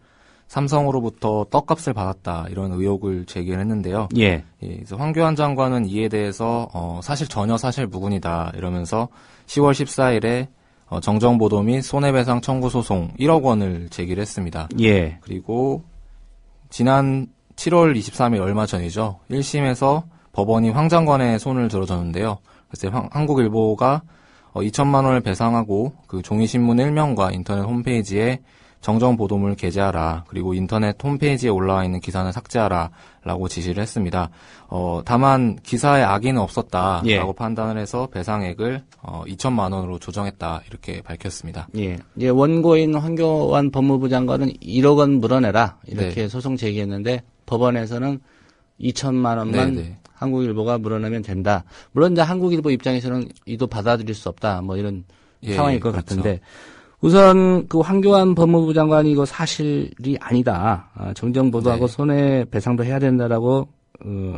삼성으로부터 떡값을 받았다 이런 의혹을 제기를 했는데요. 예. 그래서 황교안 장관은 이에 대해서 사실 전혀 사실 무근이다 이러면서 10월 14일에 정정보도 및 손해배상 청구 소송 1억 원을 제기를 했습니다. 예. 그리고 지난 7월 23일 얼마 전이죠. 1심에서 법원이 황 장관의 손을 들어줬는데요. 그래서 한국일보가 2천만 원을 배상하고 그 종이신문 1면과 인터넷 홈페이지에 정정보도물 게재하라. 그리고 인터넷 홈페이지에 올라와 있는 기사는 삭제하라. 라고 지시를 했습니다. 다만 기사에 악의는 없었다. 예. 라고 판단을 해서 배상액을 2천만 원으로 조정했다. 이렇게 밝혔습니다. 예. 예, 원고인 황교안 법무부 장관은 1억 원 물어내라. 이렇게 네. 소송 제기했는데 법원에서는 2천만 원만 네네. 한국일보가 물어내면 된다. 물론 이제 한국일보 입장에서는 이도 받아들일 수 없다. 뭐 이런 상황일 것 그렇죠. 같은데 우선 그 황교안 법무부 장관이 이거 사실이 아니다. 정정보도하고 네. 손해배상도 해야 된다라고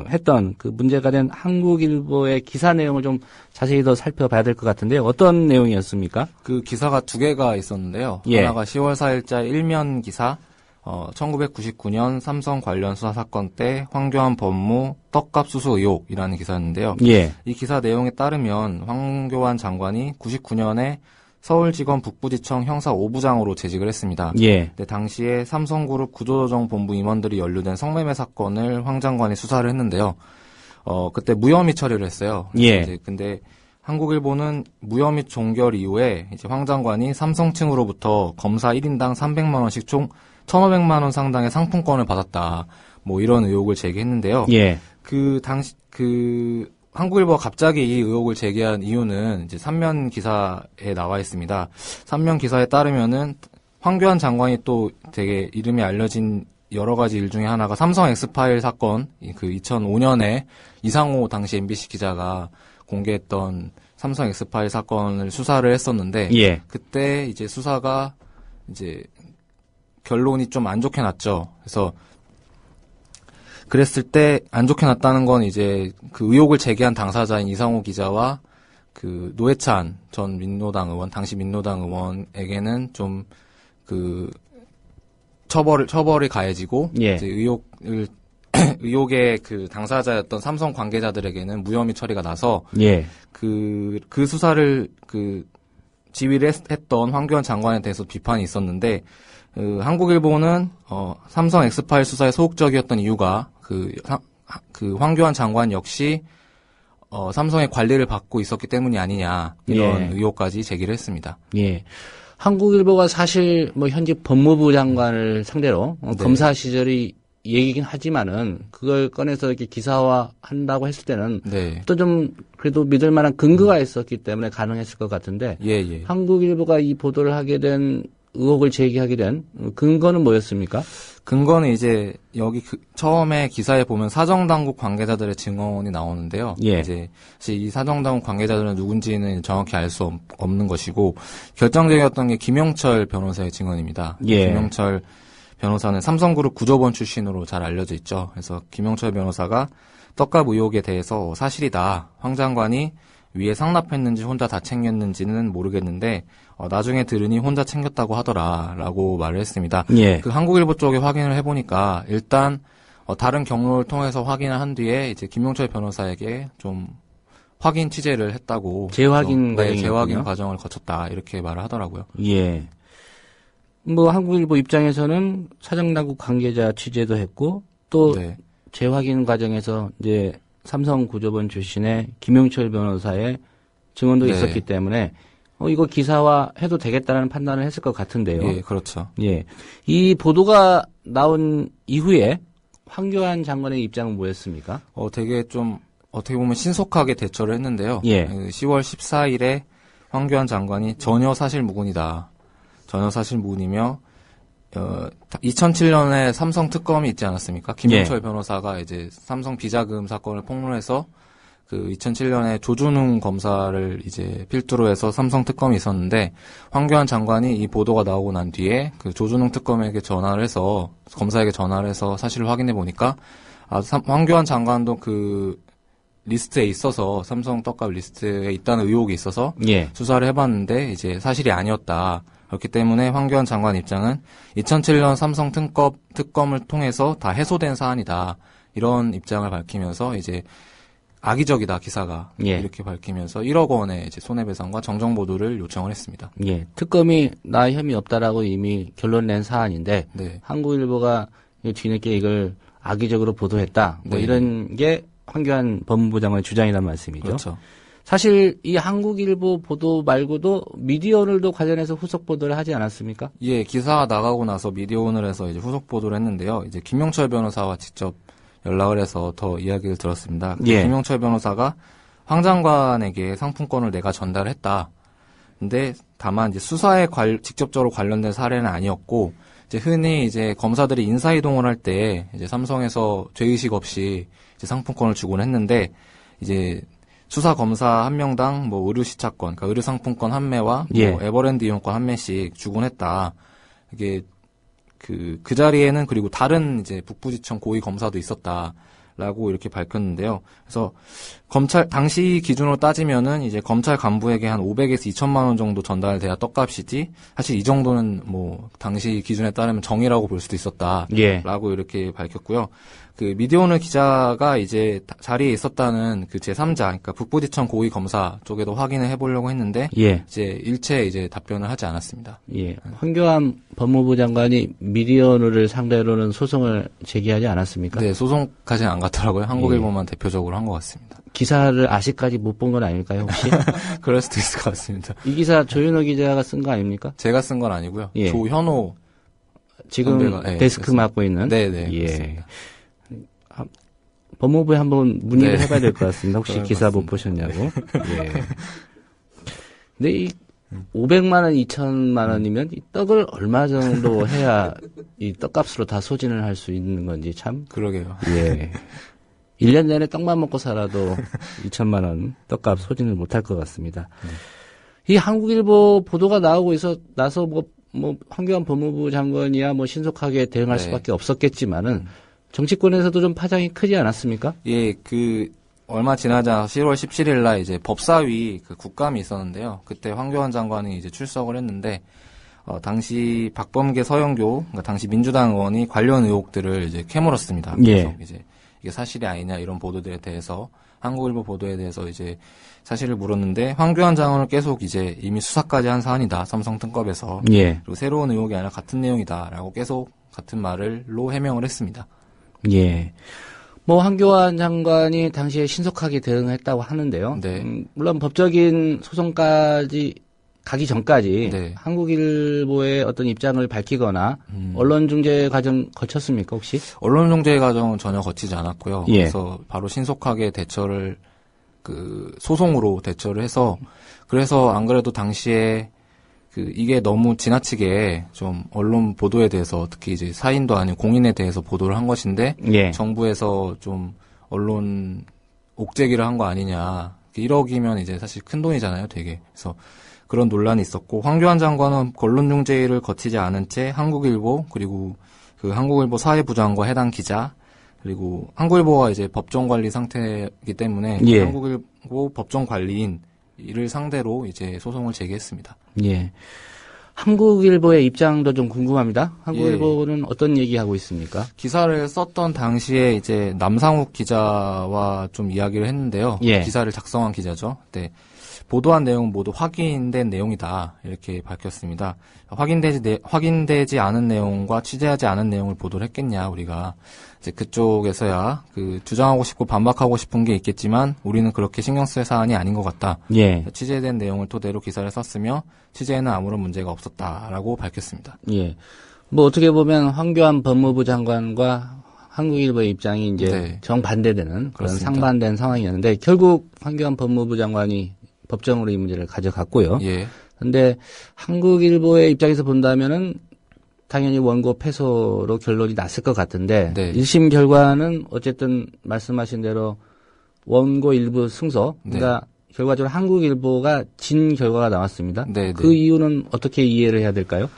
했던 그 문제가 된 한국일보의 기사 내용을 좀 자세히 더 살펴봐야 될 것 같은데 어떤 내용이었습니까? 그 기사가 두 개가 있었는데요. 예. 하나가 10월 4일자 1면 기사 1999년 삼성 관련 수사 사건 때 황교안 법무 떡값 수수 의혹이라는 기사였는데요. 예. 이 기사 내용에 따르면 황교안 장관이 99년에 서울지검 북부지청 형사 5부장으로 재직을 했습니다. 예. 근데 당시에 삼성그룹 구조조정본부 임원들이 연루된 성매매 사건을 황 장관이 수사를 했는데요. 그때 무혐의 처리를 했어요. 예. 이제 근데 한국일보는 무혐의 종결 이후에 이제 황 장관이 삼성 층으로부터 검사 1인당 300만 원씩 총 1,500만 원 상당의 상품권을 받았다. 뭐 이런 의혹을 제기했는데요. 예. 한국일보가 갑자기 이 의혹을 제기한 이유는 이제 3면 기사에 나와 있습니다. 3면 기사에 따르면은 황교안 장관이 또 되게 이름이 알려진 여러 가지 일 중에 하나가 삼성 엑스파일 사건, 그 2005년에 이상호 당시 MBC 기자가 공개했던 삼성 엑스파일 사건을 수사를 했었는데, 예. 그때 이제 수사가 이제 결론이 좀 안 좋게 났죠. 그랬을 때 안 좋게 났다는 건 이제 그 의혹을 제기한 당사자인 이상호 기자와 그 노회찬 전 민노당 의원, 당시 민노당 의원에게는 좀 그 처벌이 가해지고, 예. 이제 의혹의 그 당사자였던 삼성 관계자들에게는 무혐의 처리가 나서, 예. 그 수사를 지휘를 했던 황교안 장관에 대해서 비판이 있었는데, 한국일보는 삼성 엑스파일 수사에 소극적이었던 이유가 그 황교안 장관 역시 삼성의 관리를 받고 있었기 때문이 아니냐 이런 의혹까지 제기를 했습니다. 예. 한국일보가 사실 뭐 현직 법무부 장관을 상대로 검사 시절이 얘기긴 하지만은 그걸 꺼내서 이렇게 기사화한다고 했을 때는 또 좀 그래도 믿을 만한 근거가 있었기 때문에 가능했을 것 같은데 한국일보가 이 보도를 하게 된 의혹을 제기하게 된 근거는 뭐였습니까? 근거는 이제 여기 처음에 기사에 보면 사정당국 관계자들의 증언이 나오는데요. 이제 이 사정당국 관계자들은 누군지는 정확히 알 수 없는 것이고 결정적이었던 게 김영철 변호사의 증언입니다. 김영철 변호사는 삼성그룹 구조본 출신으로 잘 알려져 있죠. 그래서 김영철 변호사가 떡값 의혹에 대해서 사실이다. 황 장관이 위에 상납했는지 혼자 다 챙겼는지는 모르겠는데 나중에 들으니 혼자 챙겼다고 하더라라고 말을 했습니다. 그 한국일보 쪽에 확인을 해보니까 일단 다른 경로를 통해서 확인을 한 뒤에 이제 김용철 변호사에게 좀 확인 취재를 했다고 재확인 재확인 과정을 거쳤다 이렇게 말을 하더라고요. 뭐 한국일보 입장에서는 사정당국 관계자 취재도 했고 또 재확인 과정에서 이제 삼성 구조본 출신의 김용철 변호사의 증언도 있었기 때문에 이거 기사화 해도 되겠다는 판단을 했을 것 같은데요. 그렇죠. 이 보도가 나온 이후에 황교안 장관의 입장은 뭐였습니까? 되게 좀 어떻게 보면 신속하게 대처를 했는데요. 10월 14일에 황교안 장관이 전혀 사실무근이다. 전혀 사실무근이며 2007년에 삼성 특검이 있지 않았습니까? 김용철 변호사가 이제 삼성 비자금 사건을 폭로해서 그 2007년에 조준웅 검사를 이제 필두로 해서 삼성 특검이 있었는데 황교안 장관이 이 보도가 나오고 난 뒤에 그 조준웅 특검에게 전화를 해서 검사에게 전화를 해서 사실을 확인해 보니까 황교안 장관도 그 리스트에 있어서 삼성 떡값 리스트에 있다는 의혹이 있어서 수사를 해봤는데 이제 사실이 아니었다. 그렇기 때문에 황교안 장관 입장은 2007년 삼성 특검을 통해서 다 해소된 사안이다. 이런 입장을 밝히면서 이제 악의적이다 기사가 이렇게 밝히면서 1억 원의 이제 손해배상과 정정 보도를 요청을 했습니다. 특검이 나 혐의 없다라고 이미 결론 낸 사안인데 한국일보가 뒤늦게 이걸 악의적으로 보도했다. 뭐 이런 게 황교안 법무부 장관의 주장이란 말씀이죠. 그렇죠. 사실 이 한국일보 보도 말고도 미디어오늘도 관련해서 후속 보도를 하지 않았습니까? 기사가 나가고 나서 미디어오늘에서 이제 후속 보도를 했는데요. 이제 김용철 변호사와 직접 연락을 해서 더 이야기를 들었습니다. 김용철 변호사가 황 장관에게 상품권을 내가 전달했다. 근데 다만 이제 수사에 직접적으로 관련된 사례는 아니었고 이제 흔히 이제 검사들이 인사이동을 할 때 이제 삼성에서 죄의식 없이 이제 상품권을 주곤 했는데 이제 수사 검사 한 명당 뭐 의류 시차권, 그러니까 의류 상품권 한 매와 뭐 에버랜드 이용권 한 매씩 주곤 했다. 이게 그 자리에는 그리고 다른 이제 북부지청 고위 검사도 있었다라고 이렇게 밝혔는데요. 그래서 검찰 당시 기준으로 따지면은 이제 검찰 간부에게 한 500에서 2천만 원 정도 전달돼야 떡값이지. 사실 이 정도는 뭐 당시 기준에 따르면 정의라고 볼 수도 있었다라고 이렇게 밝혔고요. 그 미디어오늘 기자가 이제 자리에 있었다는 그 제3자, 그러니까 북부지청 고위 검사 쪽에도 확인을 해보려고 했는데 이제 일체 이제 답변을 하지 않았습니다. 황교안 법무부 장관이 미디어오늘을 상대로는 소송을 제기하지 않았습니까? 소송까지는 안 갔더라고요. 한국일보만 대표적으로 한 것 같습니다. 기사를 아직까지 못 본 건 아닐까요, 혹시? 그럴 수도 있을 것 같습니다. 이 기사 조윤호 기자가 쓴 거 아닙니까? 제가 쓴 건 아니고요. 조현호 지금 선배가, 데스크 맡고 있는. 그렇습니다. 법무부에 한번 문의를 해봐야 될 것 같습니다. 혹시 기사 못 보셨냐고. 근데 이 500만 원, 2천만 원이면 이 떡을 얼마 정도 해야 이 떡값으로 다 소진을 할 수 있는 건지 참. 그러게요. 1년 내내 떡만 먹고 살아도 2천만 원 떡값 소진을 못할 것 같습니다. 이 한국일보 보도가 나오고 나서 뭐 황교안 법무부 장관이야 뭐 신속하게 대응할 수밖에 없었겠지만은 정치권에서도 좀 파장이 크지 않았습니까? 얼마 지나지 않아서 10월 17일 날 이제 법사위 그 국감이 있었는데요. 그때 황교안 장관이 이제 출석을 했는데, 당시 박범계 서영교, 그러니까 당시 민주당 의원이 관련 의혹들을 이제 캐물었습니다. 그래서 이제 이게 사실이 아니냐 이런 보도들에 대해서, 한국일보 보도에 대해서 이제 사실을 물었는데, 황교안 장관은 계속 이제 이미 수사까지 한 사안이다. 삼성 특검에서. 그리고 새로운 의혹이 아니라 같은 내용이다라고 계속 같은 말로 해명을 했습니다. 뭐 황교안 장관이 당시에 신속하게 대응했다고 하는데요. 네. 물론 법적인 소송까지 가기 전까지 네. 한국일보의 어떤 입장을 밝히거나 언론 중재 과정 거쳤습니까 혹시? 언론 중재 과정은 전혀 거치지 않았고요. 예. 그래서 바로 신속하게 대처를 소송으로 대처를 해서 그래서 안 그래도 당시에 이게 너무 지나치게 좀 언론 보도에 대해서 특히 이제 사인도 아닌 공인에 대해서 보도를 한 것인데 예. 정부에서 좀 언론 옥죄기를 한 거 아니냐. 1억이면 이제 사실 큰 돈이잖아요, 되게. 그래서 그런 논란이 있었고 황교안 장관은 언론 중재를 거치지 않은 채 한국일보 그리고 한국일보 사회부장과 해당 기자 그리고 한국일보가 이제 법정 관리 상태이기 때문에 예. 한국일보 법정 관리인 이를 상대로 이제 소송을 제기했습니다. 예. 한국일보의 입장도 좀 궁금합니다. 한국일보는 어떤 얘기하고 있습니까? 기사를 썼던 당시에 이제 남상욱 기자와 좀 이야기를 했는데요. 예. 기사를 작성한 기자죠. 네. 보도한 내용은 모두 확인된 내용이다. 이렇게 밝혔습니다. 확인되지 않은 내용과 취재하지 않은 내용을 보도를 했겠냐, 우리가. 이제 그쪽에서야 주장하고 싶고 반박하고 싶은 게 있겠지만 우리는 그렇게 신경 쓸 사안이 아닌 것 같다. 예. 취재된 내용을 토대로 기사를 썼으며 취재에는 아무런 문제가 없었다라고 밝혔습니다. 예. 뭐 어떻게 보면 황교안 법무부 장관과 한국일보의 입장이 이제 네. 정반대되는 그런 그렇습니다. 상반된 상황이었는데 결국 황교안 법무부 장관이 법정으로 이 문제를 가져갔고요. 예. 근데 한국일보의 입장에서 본다면은 당연히 원고 패소로 결론이 났을 것 같은데 네. 1심 결과는 어쨌든 말씀하신 대로 원고 일부 승소 그러니까 결과적으로 한국일보가 진 결과가 나왔습니다. 네, 그 이유는 어떻게 이해를 해야 될까요?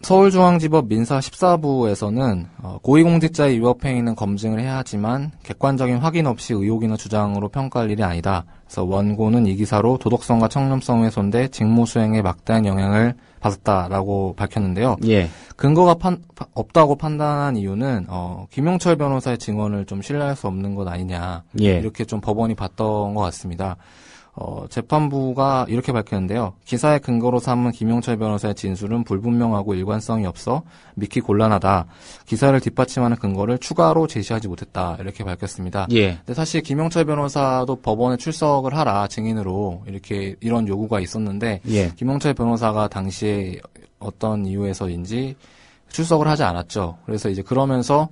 서울중앙지법 민사 14부에서는 고위공직자의 위법행위는 검증을 해야 하지만 객관적인 확인 없이 의혹이나 주장으로 평가할 일이 아니다. 그래서 원고는 이 기사로 도덕성과 청렴성 훼손돼 직무수행에 막대한 영향을 받았다라고 밝혔는데요. 예. 근거가 없다고 판단한 이유는 김용철 변호사의 증언을 좀 신뢰할 수 없는 것 아니냐. 예. 이렇게 좀 법원이 봤던 것 같습니다. 재판부가 이렇게 밝혔는데요. 기사의 근거로 삼은 김용철 변호사의 진술은 불분명하고 일관성이 없어 믿기 곤란하다. 기사를 뒷받침하는 근거를 추가로 제시하지 못했다. 이렇게 밝혔습니다. 예. 근데 사실 김용철 변호사도 법원에 출석을 하라 증인으로 이런 요구가 있었는데 예. 김용철 변호사가 당시에 어떤 이유에서인지 출석을 하지 않았죠. 그래서 이제 그러면서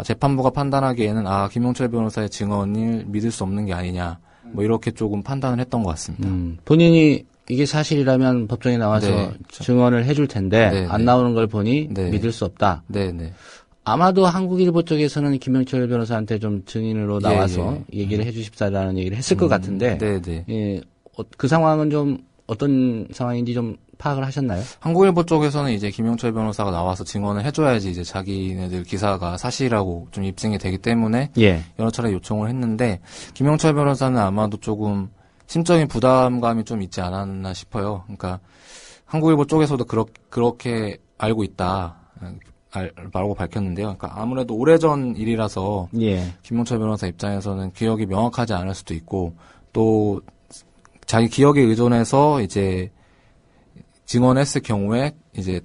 재판부가 판단하기에는 김용철 변호사의 증언을 믿을 수 없는 게 아니냐. 뭐 이렇게 조금 판단을 했던 것 같습니다. 본인이 이게 사실이라면 법정에 나와서 그렇죠. 증언을 해줄 텐데 안 나오는 걸 보니 믿을 수 없다. 네네. 아마도 한국일보 쪽에서는 김영철 변호사한테 좀 증인으로 나와서 얘기를 해주십사라는 얘기를 했을 것 같은데 네네. 예, 그 상황은 좀 어떤 상황인지 좀 파악을 하셨나요? 한국일보 쪽에서는 이제 김용철 변호사가 나와서 증언을 해줘야지 이제 자기네들 기사가 사실이라고 좀 입증이 되기 때문에 여러 차례 요청을 했는데 김용철 변호사는 아마도 조금 심적인 부담감이 좀 있지 않았나 싶어요. 그러니까 한국일보 쪽에서도 그렇게 알고 있다. 라고 밝혔는데요. 그러니까 아무래도 오래전 일이라서 김용철 변호사 입장에서는 기억이 명확하지 않을 수도 있고 또 자기 기억에 의존해서 이제 증언했을 경우에 이제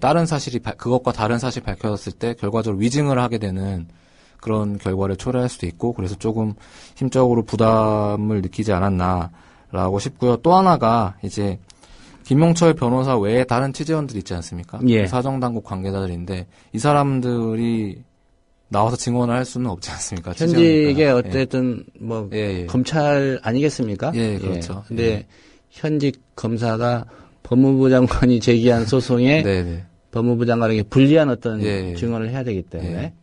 그것과 다른 사실이 밝혀졌을 때 결과적으로 위증을 하게 되는 그런 결과를 초래할 수도 있고 그래서 조금 심적으로 부담을 느끼지 않았나라고 싶고요. 또 하나가 이제 김용철 변호사 외에 다른 취재원들 있지 않습니까? 사정당국 관계자들인데 이 사람들이 나와서 증언을 할 수는 없지 않습니까? 현직에 어쨌든 검찰 아니겠습니까? 그렇죠. 근데 현직 검사가 법무부 장관이 제기한 소송에 법무부 장관에게 불리한 어떤 증언을 해야 되기 때문에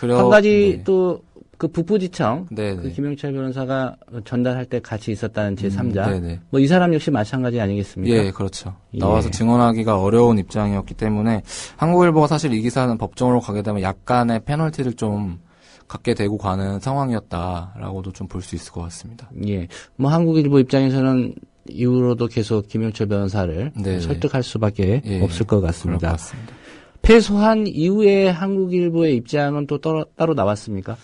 한 가지 또 그 북부지청 그 김영철 변호사가 전달할 때 같이 있었다는 제3자 뭐 이 사람 역시 마찬가지 아니겠습니까? 예, 그렇죠. 나와서 증언하기가 어려운 입장이었기 때문에 한국일보가 사실 이 기사는 법정으로 가게 되면 약간의 페널티를 좀 갖게 되고 가는 상황이었다라고도 좀 볼 수 있을 것 같습니다. 예, 뭐 한국일보 입장에서는 이후로도 계속 김영철 변호사를 설득할 수밖에 없을 것 같습니다. 패소한 이후에 한국일보의 입장은 또 따로 나왔습니까?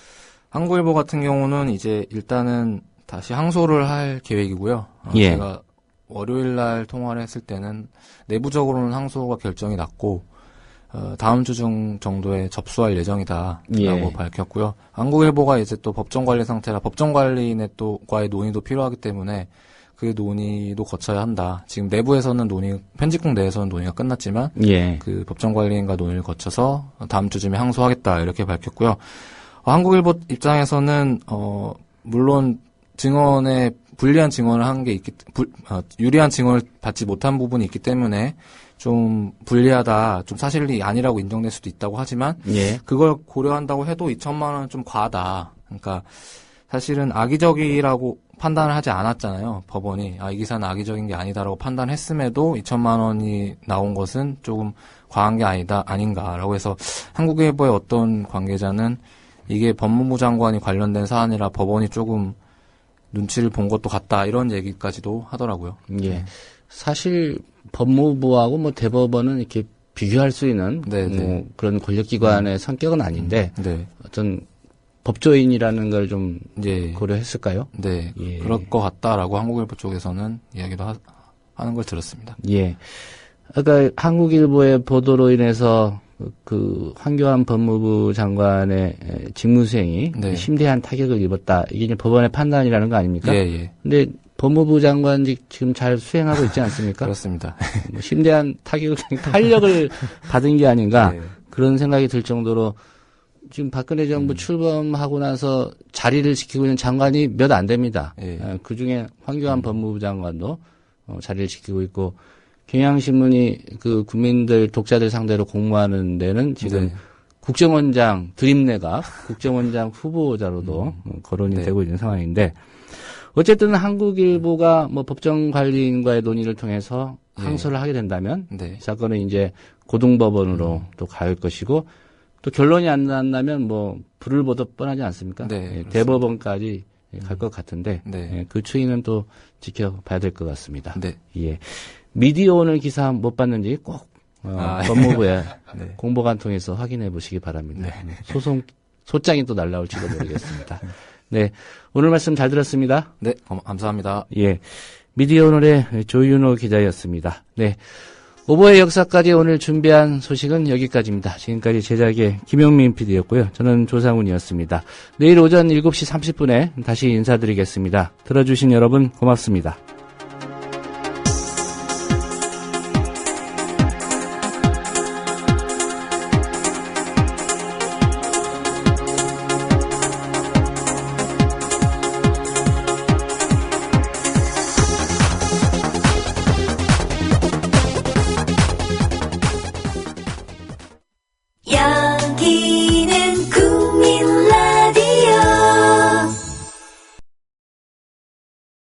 한국일보 같은 경우는 이제 일단은 다시 항소를 할 계획이고요. 제가 월요일 날 통화를 했을 때는 내부적으로는 항소가 결정이 났고 다음 주 중 정도에 접수할 예정이다라고 예. 밝혔고요. 한국일보가 이제 또 법정 관리 상태라 법정 관리인의 또과의 논의도 필요하기 때문에 그 논의도 거쳐야 한다. 지금 내부에서는 편집국 내에서는 논의가 끝났지만 예. 그 법정 관리인과 논의를 거쳐서 다음 주쯤에 항소하겠다 이렇게 밝혔고요. 한국일보 입장에서는 물론 증언에 불리한 증언을 한 게 유리한 증언을 받지 못한 부분이 있기 때문에 좀 불리하다, 좀 사실이 아니라고 인정될 수도 있다고 하지만 예. 그걸 고려한다고 해도 2천만 원은 좀 과하다. 그러니까 사실은 악의적이라고 판단을 하지 않았잖아요. 법원이 이 기사는 악의적인 게 아니다라고 판단했음에도 2천만 원이 나온 것은 조금 과한 게 아닌가라고 해서 한국일보의 어떤 관계자는 이게 법무부 장관이 관련된 사안이라 법원이 조금 눈치를 본 것도 같다 이런 얘기까지도 하더라고요. 예. 사실 법무부하고 뭐 대법원은 이렇게 비교할 수 있는 뭐 그런 권력기관의 성격은 아닌데 어떤 법조인이라는 걸 좀 고려했을까요? 네, 예. 그럴 것 같다라고 한국일보 쪽에서는 이야기도 하는 걸 들었습니다. 예. 그러니까 한국일보의 보도로 인해서 그 황교안 법무부 장관의 직무수행이 심대한 타격을 입었다. 이게 이제 법원의 판단이라는 거 아닙니까? 예. 근데 법무부 장관직 지금 잘 수행하고 있지 않습니까? 그렇습니다. 뭐 심대한 탄력을 받은 게 아닌가 그런 생각이 들 정도로 지금 박근혜 정부 출범하고 나서 자리를 지키고 있는 장관이 몇 안 됩니다. 그 중에 황교안 법무부 장관도 자리를 지키고 있고 경향신문이 그 국민들 독자들 상대로 공모하는 데는 지금 국정원장 드림내각 국정원장 후보자로도 거론이 되고 있는 상황인데 어쨌든 한국일보가 뭐 법정관리인과의 논의를 통해서 항소를 하게 된다면 이 사건은 이제 고등법원으로 또 갈 것이고 또 결론이 안 난다면 뭐 불을 보듯 뻔하지 않습니까? 대법원까지 갈 것 같은데 그 추이는 또 지켜봐야 될 것 같습니다. 예. 미디어오늘 기사 못 봤는지 꼭 법무부에 공보관 통해서 확인해 보시기 바랍니다. 소장이 또 날라올지도 모르겠습니다. 네, 오늘 말씀 잘 들었습니다. 네, 감사합니다. 예, 미디어오늘의 조윤호 기자였습니다. 네, 오보의 역사까지 오늘 준비한 소식은 여기까지입니다. 지금까지 제작의 김용민 PD였고요. 저는 조상훈이었습니다. 내일 오전 7시 30분에 다시 인사드리겠습니다. 들어주신 여러분 고맙습니다.